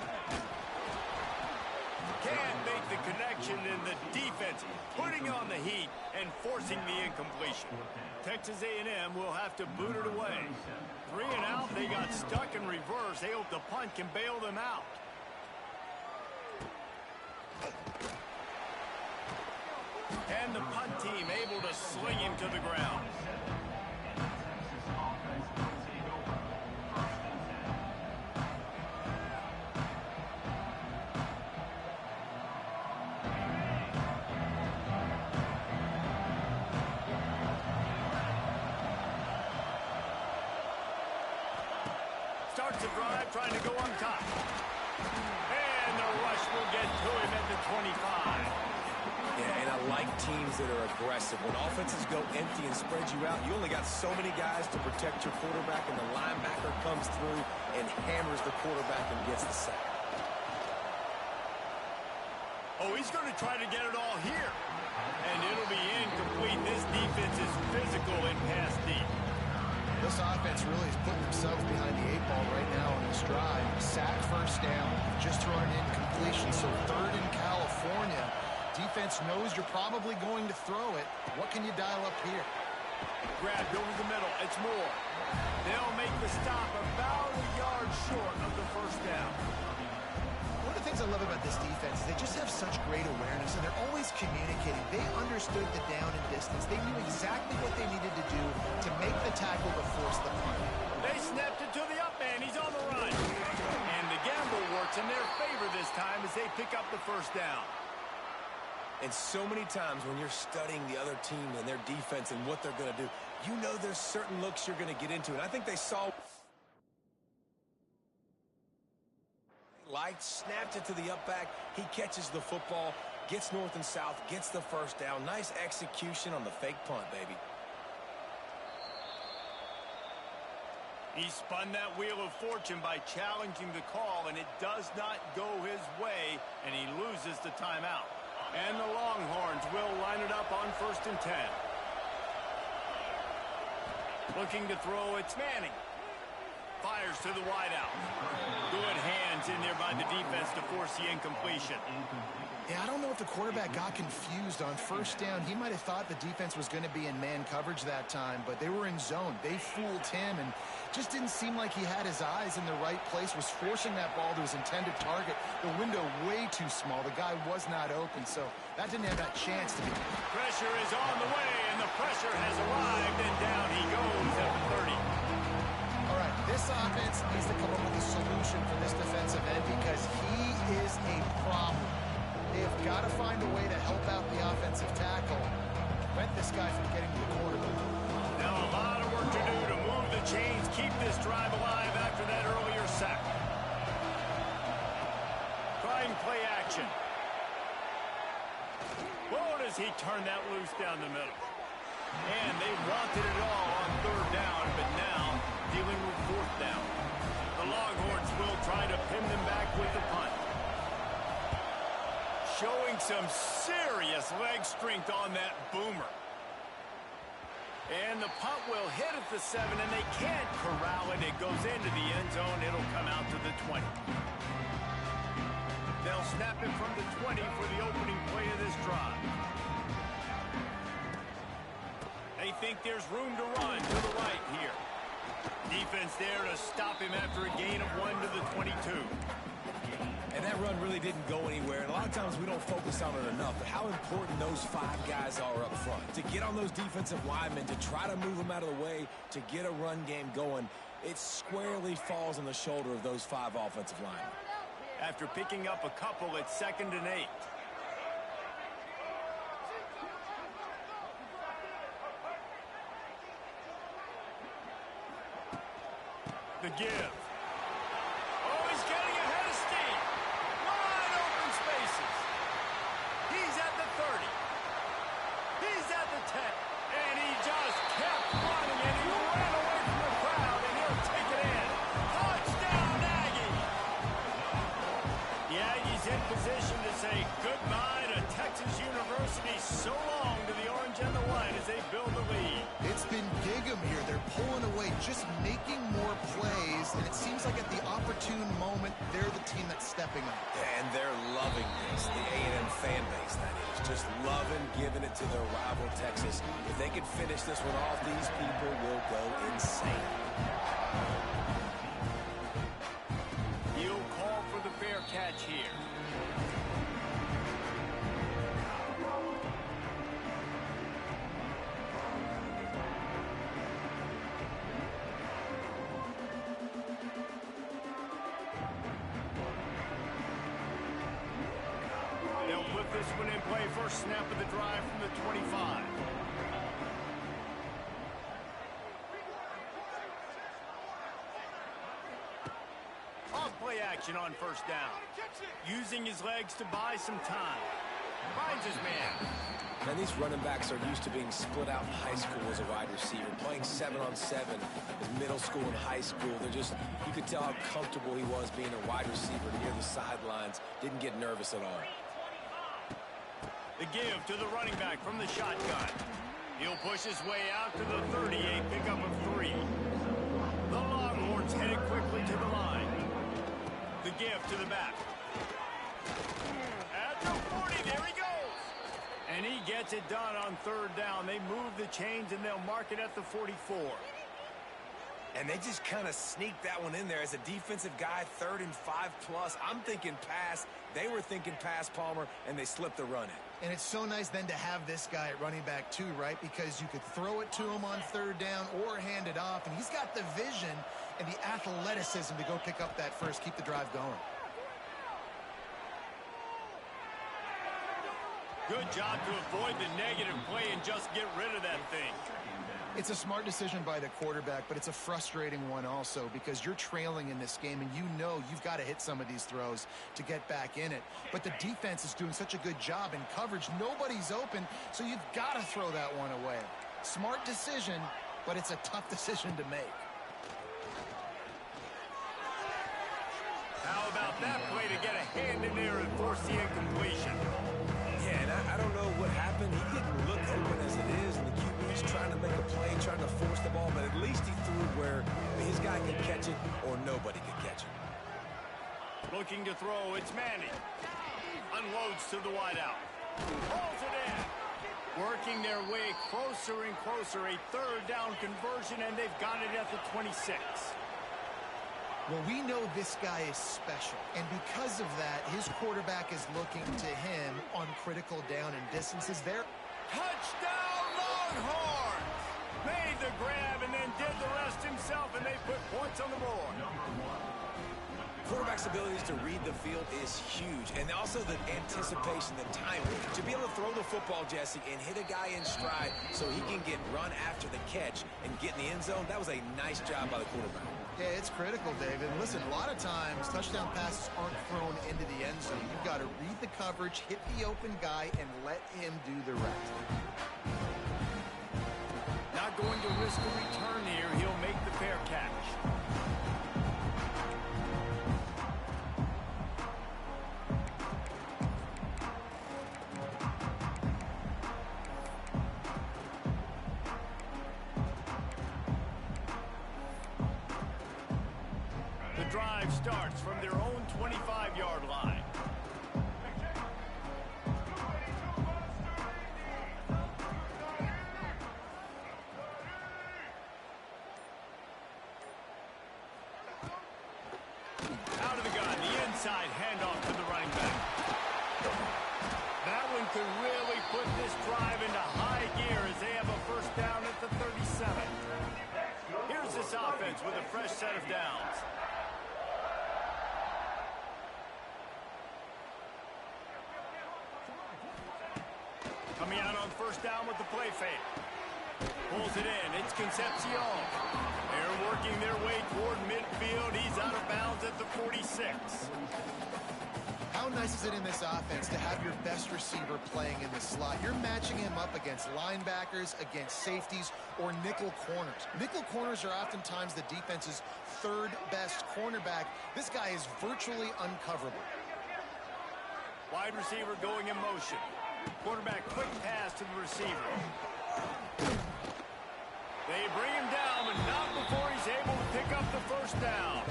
Can't make the connection, and the defense putting on the heat and forcing the incompletion. Texas A&M will have to boot it away. 3 and out, they got stuck in reverse. They hope the punt can bail them out. And the punt team able to sling him to the ground. Starts a drive, trying to go on top. And the rush will get to him at the 25. Yeah, and I like teams that are aggressive. When offenses go empty and spread you out, you only got so many guys to protect your quarterback, and the linebacker comes through and hammers the quarterback and gets the sack. Oh, he's going to try to get it all here. And it'll be incomplete. This defense is physical and pass deep. This offense really is putting themselves behind the 8 ball right now on this drive. Sack, first down, just thrown an incompletion. So 3rd in California. Defense knows you're probably going to throw it. What can you dial up here? Grabbed over the middle. It's Moore. They'll make the stop about a yard short of the first down. One of the things I love about this defense is they just have such great awareness, and they're always communicating. They understood the down and distance. They knew exactly what they needed to do to make the tackle to force the punt. They snapped it to the up man. He's on the run. And the gamble works in their favor this time as they pick up the first down. And so many times when you're studying the other team and their defense and what they're going to do, you know there's certain looks you're going to get into. And I think they saw... Light snapped it to the up back. He catches the football, gets north and south, gets the first down. Nice execution on the fake punt, baby. He spun that wheel of fortune by challenging the call, and it does not go his way, and he loses the timeout. And the Longhorns will line it up on 1st and 10. Looking to throw, it's Manning. Fires to the wideout. Good hands in there by the defense to force the incompletion. Yeah, I don't know if the quarterback got confused on first down. He might have thought the defense was going to be in man coverage that time, but they were in zone. They fooled him, and just didn't seem like he had his eyes in the right place, was forcing that ball to his intended target. The window way too small. The guy was not open, so that didn't have that chance to be. Pressure is on the way, and the pressure has arrived, and down he goes at the 30. All right, this offense needs to come up with a solution for this defensive end because he is a problem. They have got to find a way to help out the offensive tackle, prevent this guy from getting to the quarterback. Now a lot of work to do to move the chains, keep this drive alive after that earlier sack. Try and play action. Whoa, does he turn that loose down the middle? And they wanted it all on 3rd down, but now dealing with 4th down. The Longhorns will try to pin them back with the punt. Showing some serious leg strength on that boomer. And the punt will hit at the 7, and they can't corral it. It goes into the end zone. It'll come out to the 20. They'll snap it from the 20 for the opening play of this drive. They think there's room to run to the right here. Defense there to stop him after a gain of 1 to the 22. And that run really didn't go anywhere. And a lot of times we don't focus focus on it enough, but how important those 5 guys are up front. To get on those defensive linemen, to try to move them out of the way, to get a run game going, it squarely falls on the shoulder of those 5 offensive linemen. After picking up a couple, it's 2nd and 8. The give. Oh, he's getting ahead of steam. Wide open spaces. He's at the 30. He's at the 10. And he just kept running, and he ran away from the crowd, and he'll take it in. Touchdown, Aggie. The Aggies in position to say goodbye to Texas University. So long to the orange and the white as they build the lead. It's been Gig'em here. They're pulling away, just making more plays, and it seems like at the opportune moment, they're the team that's stepping up. And they're loving this, the A&M fan base, that is. Just loving giving it to their rival, Texas. If they can finish this one off, these people will go insane. He'll call for the fair catch here. They'll put this one in play. First snap of the drive from the 25. Off-play action on first down. Using his legs to buy some time. Finds his man. And these running backs are used to being split out in high school as a wide receiver, playing 7-on-7 in middle school and high school. They're just, you could tell how comfortable he was being a wide receiver near the sidelines. Didn't get nervous at all. The give to the running back from the shotgun. He'll push his way out to the 38, pickup of 3. The Longhorns headed quickly to the line. The give to the back. At the 40, there he goes. And he gets it done on 3rd down. They move the chains, and they'll mark it at the 44. And they just kind of sneaked that one in there as a defensive guy, 3rd and 5+. I'm thinking pass. They were thinking pass, Palmer, and they slipped the run in. And it's so nice then to have this guy at running back too, right? Because you could throw it to him on 3rd down or hand it off, and he's got the vision and the athleticism to go pick up that first, keep the drive going. Good job to avoid the negative play and just get rid of that thing. It's a smart decision by the quarterback, but it's a frustrating one also because you're trailing in this game and you know you've got to hit some of these throws to get back in it. But the defense is doing such a good job in coverage. Nobody's open, so you've got to throw that one away. Smart decision, but it's a tough decision to make. How about that play to get a hand in there and force the incompletion? Yeah, and I don't know what happened. He didn't look open as it is, and the QB's trying to make a play, trying to force the ball, but at least he threw it where his guy could catch it or nobody could catch it. Looking to throw, it's Manning. Unloads to the wideout. Pulls it in. Working their way closer and closer. A 3rd down conversion, and they've got it at the 26. Well, we know this guy is special, and because of that, his quarterback is looking to him on critical down and distances there. Touchdown, Longhorns! Made the grab and then did the rest himself, and they put points on the board. Quarterback's abilities to read the field is huge, and also the anticipation, the timing. To be able to throw the football, Jesse, and hit a guy in stride so he can get run after the catch and get in the end zone, that was a nice job by the quarterback. Yeah, it's critical, David. And listen, a lot of times touchdown passes aren't thrown into the end zone. You've got to read the coverage, hit the open guy, and let him do the rest. Not going to risk a return here. He'll make the fair catch. The drive starts from their own 25-yard line. Out of the gun, the inside handoff to the running back. defense with a fresh set of downs. Coming out on first down with the play fake. Pulls it in. It's Concepcion. They're working their way toward midfield. He's out of bounds at the 46. How nice is it in this offense to have your best receiver playing in the slot? You're matching him up against linebackers, against safeties, or nickel corners. Nickel corners are oftentimes the defense's third best cornerback. This guy is virtually uncoverable. Wide receiver going in motion. Quarterback quick pass to the receiver. They bring him down, but not before he's able to pick up the first down.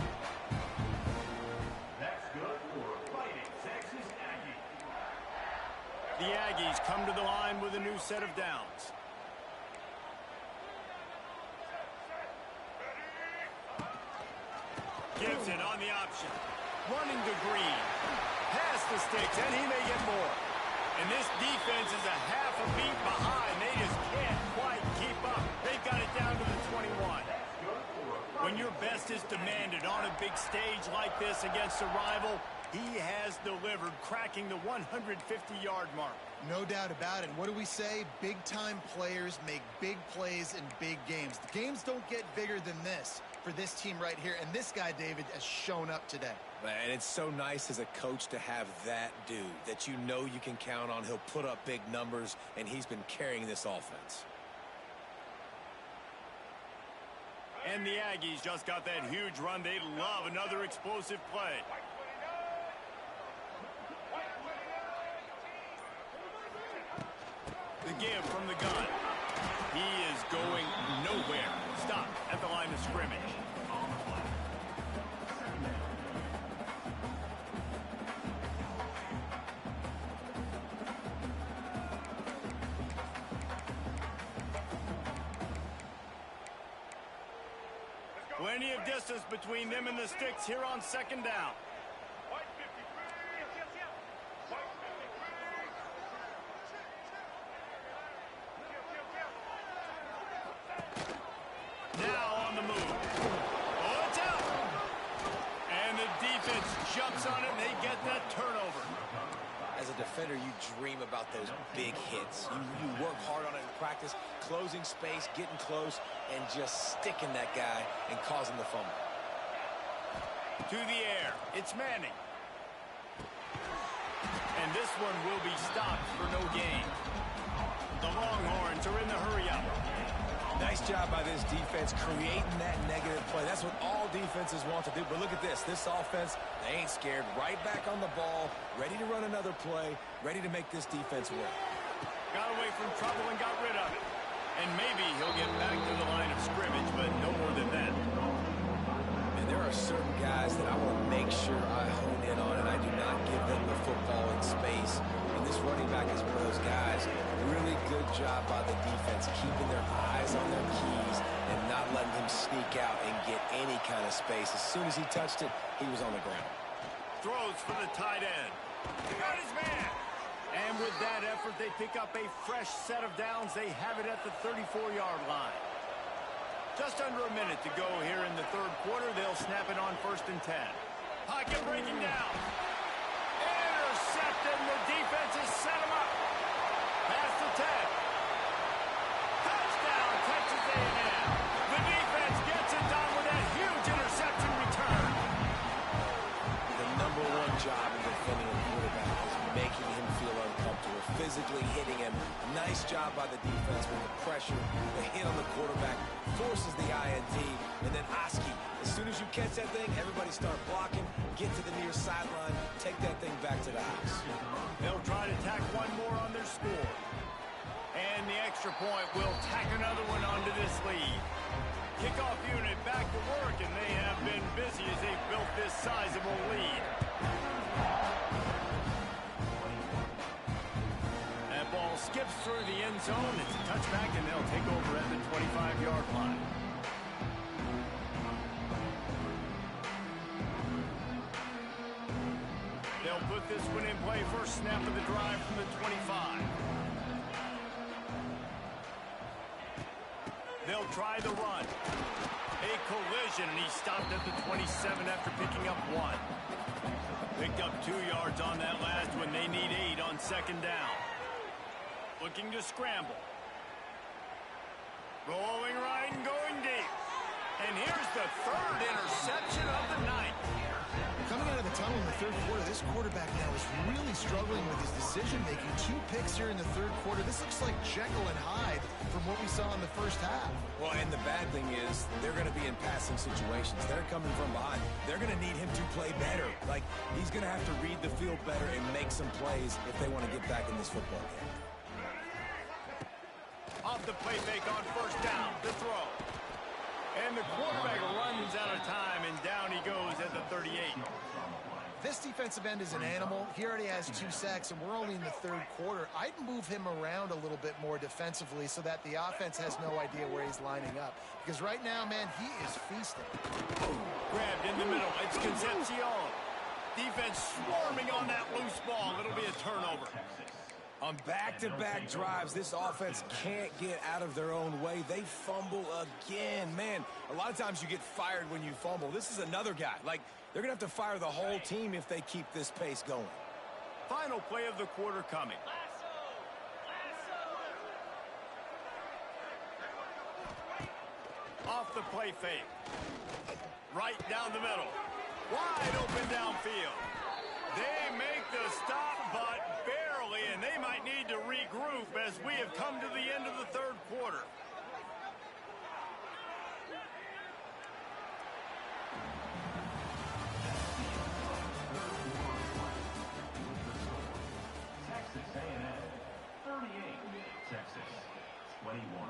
That's good for Fighting Texas Aggies. The Aggies come to the line with a new set of downs. Gibson on the option. Running to Green. Past the sticks, and he may get more. And this defense is a half a beat behind. They just can't quite keep up. They've got it down to the 21. When your best is demanded on a big stage like this against a rival, he has delivered, cracking the 150-yard mark. No doubt about it. What do we say? Big-time players make big plays in big games. The games don't get bigger than this for this team right here, and this guy, David, has shown up today. Man, it's so nice as a coach to have that dude that you know you can count on. He'll put up big numbers, and he's been carrying this offense. And the Aggies just got that huge run. They love another explosive play. The give from the gun. He is going nowhere. Stop at the line of scrimmage. Plenty of distance between them and the sticks here on second down. Now on the move. Oh, it's out. And the defense jumps on it, and they get that turnover. As a defender, you dream about those big hits. You work hard on it in practice, closing space, getting close, and just sticking that guy and causing the fumble. To the air. It's Manning. And this one will be stopped for no gain. The Longhorns are in the hurry-up. Nice job by this defense creating that negative play. That's what all defenses want to do. But look at this. This offense, they ain't scared. Right back on the ball, ready to run another play, ready to make this defense work. Got away from trouble and got rid of it. And maybe he'll get back to the line of scrimmage, but no more than that. And there are certain guys that I want to make sure I hone in on, and I do not give them the football in space. And this running back is one of those guys. Really good job by the defense, keeping their eyes on their keys and not letting him sneak out and get any kind of space. As soon as he touched it, he was on the ground. Throws for the tight end. Got his man. And with that effort, they pick up a fresh set of downs. They have it at the 34-yard line. Just under a minute to go here in the third quarter. They'll snap it on 1st and 10. Pocket breaking down. Intercepted, and the defense has set him up. Past the 10. Touchdown, Texas A&M. The defense gets it done with that huge interception return. The number one job in defending a quarterback is making him feel uncomfortable, physically hitting him. Nice job by the defense with the pressure. The hit on the quarterback forces the INT. And then Oski, as soon as you catch that thing, everybody start blocking, get to the near sideline, take that thing back to the house. They'll try to tack one more on their score. And the extra point will tack another one onto this lead. Kickoff unit back to work, and they have been busy as they've built this sizable lead. That ball skips through the end zone. It's a touchback, and they'll take over at the 25-yard line. They'll put this one in play. First snap of the drive from the 25. They'll try the run. A collision, and he stopped at the 27 after picking up 1. Picked up 2 yards on that last one. They need 8 on second down. Looking to scramble. Rolling right and going deep. And here's the 3rd interception of the night. Coming out of the tunnel in the 3rd quarter, this quarterback now is really struggling with his decision-making. 2 picks here in the 3rd quarter. This looks like Jekyll and Hyde from what we saw in the first half. Well, and the bad thing is they're going to be in passing situations. They're coming from behind. They're going to need him to play better. Like, he's going to have to read the field better and make some plays if they want to get back in this football game. Off the play fake on first down, the throw. And the quarterback runs out of time, and down he goes at the 38. This defensive end is an animal. He already has 2 sacks, and we're only in the 3rd quarter. I'd move him around a little bit more defensively so that the offense has no idea where he's lining up. Because right now, man, he is feasting. Grabbed in the middle. It's Concepcion. Defense swarming on that loose ball. It'll be a turnover. On back-to-back drives, this offense can't get out of their own way. They fumble again. Man, a lot of times you get fired when you fumble. This is another guy. Like, they're going to have to fire the whole team if they keep this pace going. Final play of the quarter coming. Off the play fake. Right down the middle. Wide open downfield. They make the stop, but barely, and they might need to regroup as we have come to the end of the 3rd quarter. Texas A&M 38, Texas 21.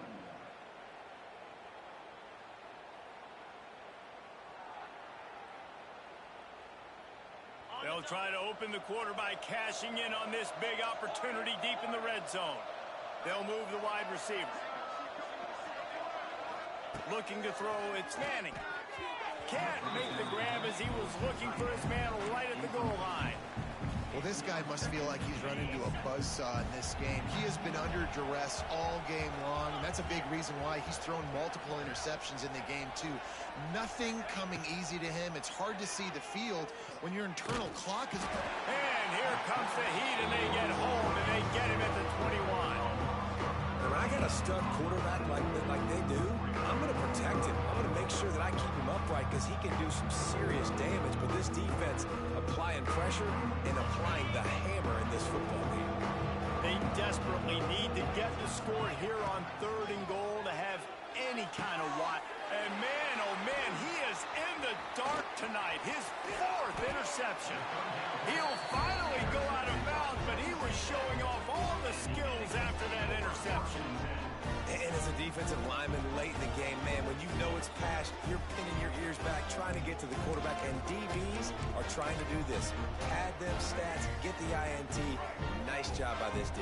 They'll try to open the quarter by cashing in on this big opportunity deep in the red zone. They'll move the wide receiver. Looking to throw, it's Manning. Can't make the grab as he was looking for his man right at the goal line. Well, this guy must feel like he's run into a buzzsaw in this game. He has been under duress all game long, and that's a big reason why he's thrown multiple interceptions in the game, too. Nothing coming easy to him. It's hard to see the field when your internal clock is... And here comes the heat, and they get home, and they get him at the 21. When I got a stud quarterback like they do, I'm going to protect him. I'm going to make sure that I keep him upright because he can do some serious damage. But this defense applying pressure and applying the hammer in this football game. They desperately need to get the score here on 3rd and goal to have any kind of what. And man, oh man, he is in the dark tonight. His 4th interception. He'll finally go out of bounds, but he was showing off all the skills after that interception. And as a defensive lineman late in the game, man, when you know it's past, you're pinning your ears back, trying to get to the quarterback, and DBs are trying to do this. Pad them stats, get the INT. Nice job by this D.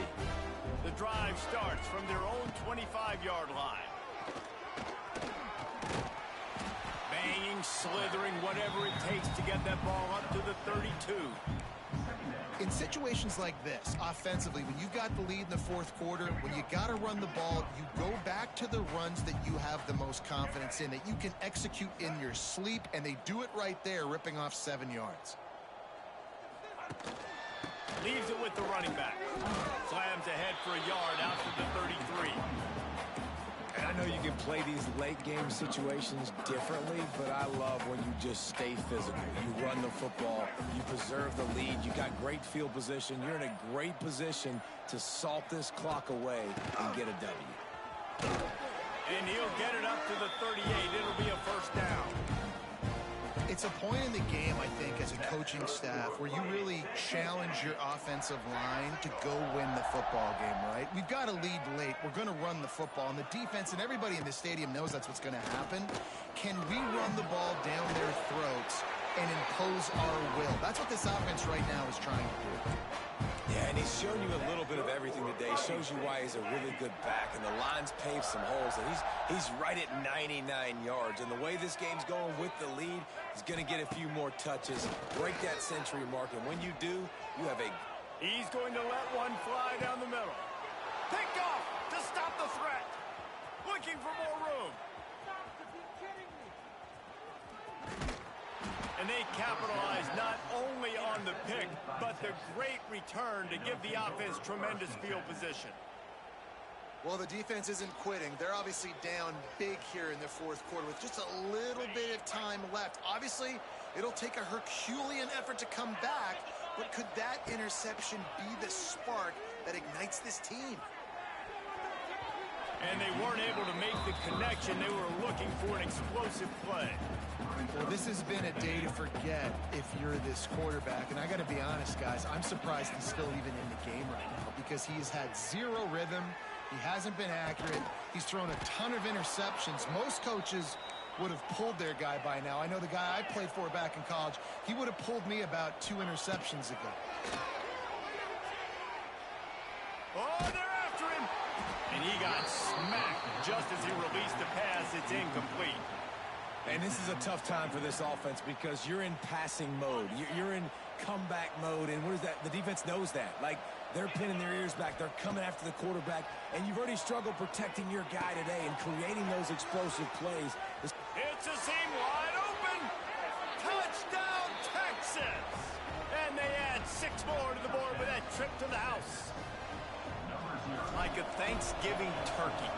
The drive starts from their own 25-yard line. Banging, slithering, whatever it takes to get that ball up to the 32. In situations like this, offensively, when you got the lead in the 4th quarter, when you got to run the ball, you go back to the runs that you have the most confidence in, that you can execute in your sleep, and they do it right there, ripping off 7 yards. Leaves it with the running back. Slams ahead for a yard out to the 33. And I know you can play these late-game situations differently, but I love when you just stay physical. You run the football, you preserve the lead, you got great field position, you're in a great position to salt this clock away and get a W. And he'll get it up to the 38. It'll be a first down. It's a point in the game, I think, as a coaching staff where you really challenge your offensive line to go win the football game, right? We've got to lead late. We're going to run the football, and the defense and everybody in the stadium knows that's what's going to happen. Can we run the ball down their throats and impose our will? That's what this offense right now is trying to do. Yeah, and he's shown you a little bit of everything today. Shows you why he's a really good back, and the line's paved some holes, and he's right at 99 yards. And the way this game's going with the lead, he's going to get a few more touches, break that century mark, and when you do, you have a... He's going to let one fly down the middle. Picked off to stop the threat. Looking for more room. And they capitalized not only on the pick, but the great return to give the offense tremendous field position. Well, the defense isn't quitting. They're obviously down big here in the fourth quarter with just a little bit of time left. Obviously, it'll take a Herculean effort to come back, but could that interception be the spark that ignites this team? And they weren't able to make the connection. They were looking for an explosive play. Well, this has been a day to forget if you're this quarterback. And I got to be honest, guys, I'm surprised he's still even in the game right now because he's had zero rhythm. He hasn't been accurate. He's thrown a ton of interceptions. Most coaches would have pulled their guy by now. I know the guy I played for back in college, he would have pulled me about 2 interceptions ago. Oh, they're after him. And he got smacked just as he released the pass. It's incomplete. And this is a tough time for this offense because you're in passing mode. You're in comeback mode. And what is that? The defense knows that. Like, they're pinning their ears back. They're coming after the quarterback. And you've already struggled protecting your guy today and creating those explosive plays. It's a seam wide open. Touchdown, Texas. And they add 6 more to the board with that trip to the house. Like a Thanksgiving turkey.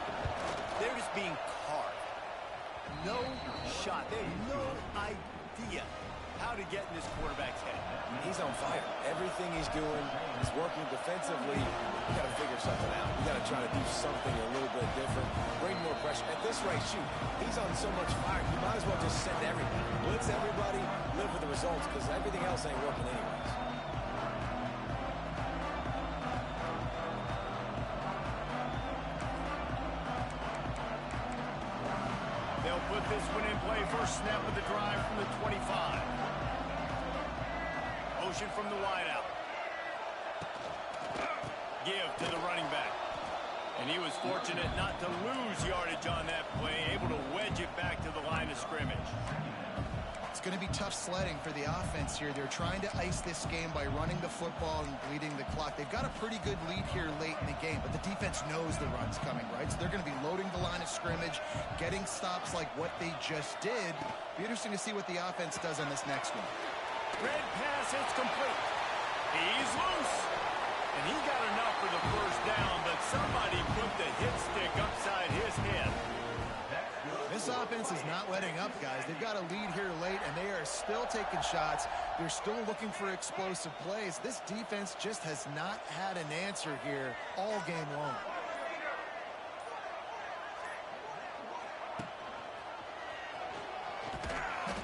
They're just being carved. No shot. They have no idea how to get in this quarterback's head. He's on fire. Everything he's doing is working defensively. You got to figure something out. You got to try to do something a little bit different. Bring more pressure. At this rate, shoot, he's on so much fire. You might as well just send everybody. Blitz everybody, live with the results because everything else ain't working anyways. They'll put this one in play. First snap of the drive from the 25. Motion from the wideout. Give to the running back. And he was fortunate not to lose yardage on that play, able to wedge it back to the line of scrimmage. It's going to be tough sledding for the offense here. They're trying to ice this game by running the football and bleeding the clock. They've got a pretty good lead here late in the game, but the defense knows the run's coming, right? So they're going to be loading the line of scrimmage, getting stops like what they just did. Be interesting to see what the offense does on this next one. Red pass, it's complete. He's loose. And he got enough for the first down, but somebody put the hit stick upside his head. This offense is not letting up, guys. They've got a lead here late, and they are still taking shots. They're still looking for explosive plays. This defense just has not had an answer here all game long.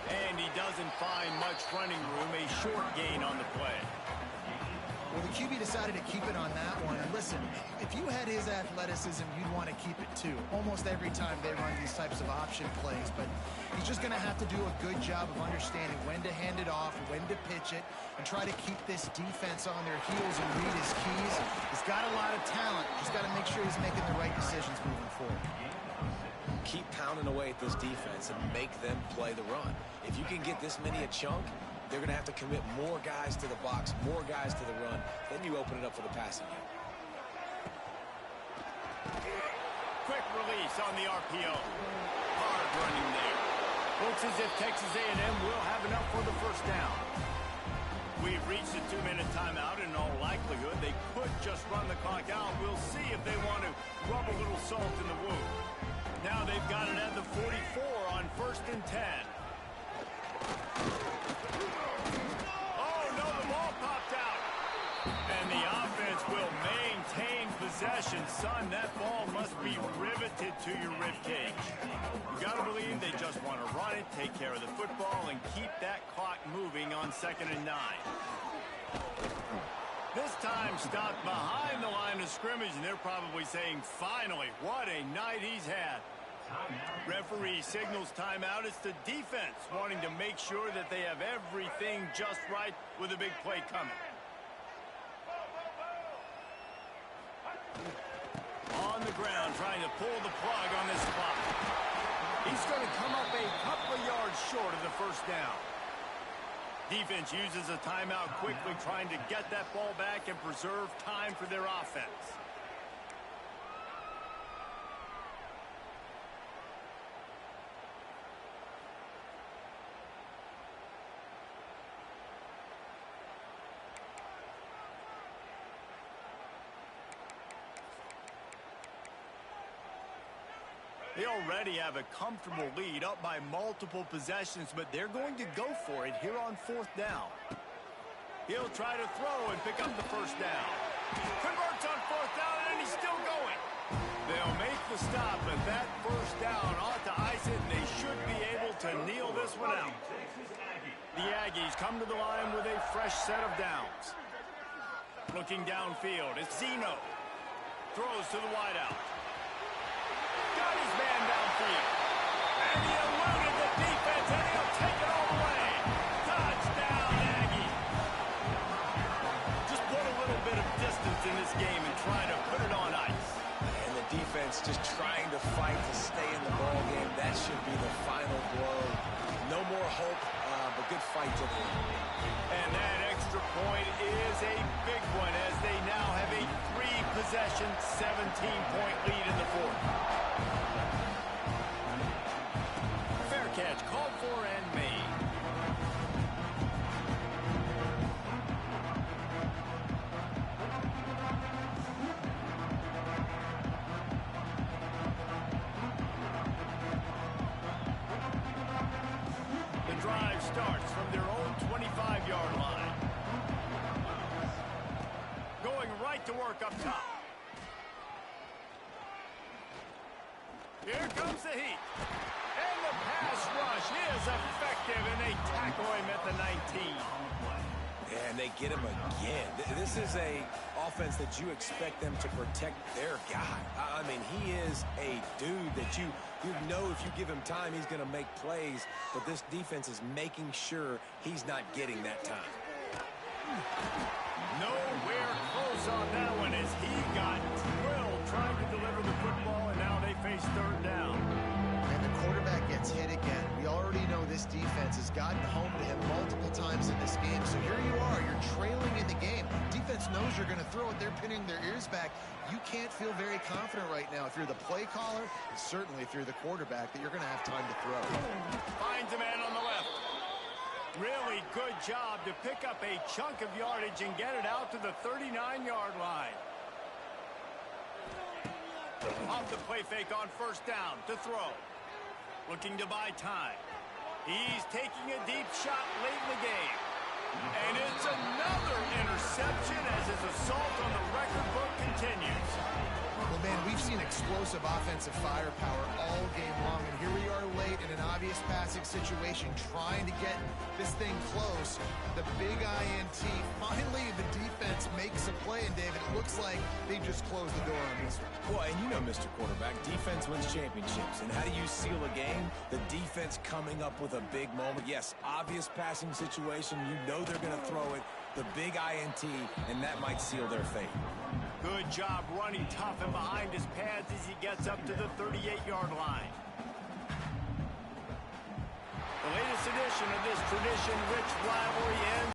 And he doesn't find much running room, a short gain on the play. Well, the QB decided to keep it on that one. And listen, if you had his athleticism, you'd want to keep it too. Almost every time they run these types of option plays. But he's just going to have to do a good job of understanding when to hand it off, when to pitch it, and try to keep this defense on their heels and read his keys. He's got a lot of talent. Just got to make sure he's making the right decisions moving forward. Keep pounding away at this defense and make them play the run. If you can get this many a chunk, they're going to have to commit more guys to the box, more guys to the run. Then you open it up for the passing game. Quick release on the RPO. Hard running there. Looks as if Texas A&M will have enough for the first down. We've reached a 2-minute timeout. In all likelihood, they could just run the clock out. We'll see if they want to rub a little salt in the wound. Now they've got it at the 44 on 1st and 10. Oh, no, the ball popped out. And the offense will maintain possession. Son, that ball must be riveted to your ribcage. You got to believe they just want to run it, take care of the football, and keep that clock moving on 2nd and 9. This time stopped behind the line of scrimmage, and they're probably saying, finally, what a night he's had. Referee signals timeout. It's the defense wanting to make sure that they have everything just right with a big play coming. On the ground, trying to pull the plug on this clock. He's going to come up a couple of yards short of the first down. Defense uses a timeout quickly, trying to get that ball back and preserve time for their offense. They already have a comfortable lead up by multiple possessions, but they're going to go for it here on 4th down. He'll try to throw and pick up the first down. Converts on 4th down, and he's still going. They'll make the stop, but that first down ought to ice it, and they should be able to kneel this one out. The Aggies come to the line with a fresh set of downs. Looking downfield, it's Zeno. Throws to the wideout. Got his man downfield. And he eluded the defense, and he'll take it all the way. Touchdown, Aggie. Just put a little bit of distance in this game and try to put it on ice. And the defense just trying to fight to stay in the ball game. That should be the final blow. No more hope, but good fight to the end. And that extra point is a big one as they now have a 3-possession, 17-point lead in the 4th. Fair catch called for and made. The drive starts from their own 25-yard line. Going right to work up top. Here comes the heat. And the pass rush is effective, and they tackle him at the 19. And they get him again. This is a offense that you expect them to protect their guy. I mean, he is a dude that you know if you give him time, he's going to make plays. But this defense is making sure he's not getting that time. Nowhere close on that one as he got drilled trying to deliver the football, and now they face 3rd down. And the quarterback gets hit again. We already know this defense has gotten home to him multiple times in this game. So here you are, you're trailing in the game. Defense knows you're going to throw it. They're pinning their ears back. You can't feel very confident right now if you're the play caller, and certainly if you're the quarterback, that you're going to have time to throw. Finds a man on the left. Really good job to pick up a chunk of yardage and get it out to the 39-yard line. Off the play fake on 1st down to throw. Looking to buy time. He's taking a deep shot late in the game. And it's another interception as his assault on the record book continues. Well, man, we've seen explosive offensive firepower all game long, and here we are late in an obvious passing situation trying to get this thing close. The big INT. Finally, the defense makes a play, and David, it looks like they just closed the door on this one. Well, and you know, Mr. Quarterback, defense wins championships. And how do you seal a game? The defense coming up with a big moment. Yes, obvious passing situation. You know they're going to throw it. The big INT, and that might seal their fate. Good job running tough and behind his pads as he gets up to the 38-yard line. The latest edition of this tradition-rich rivalry ends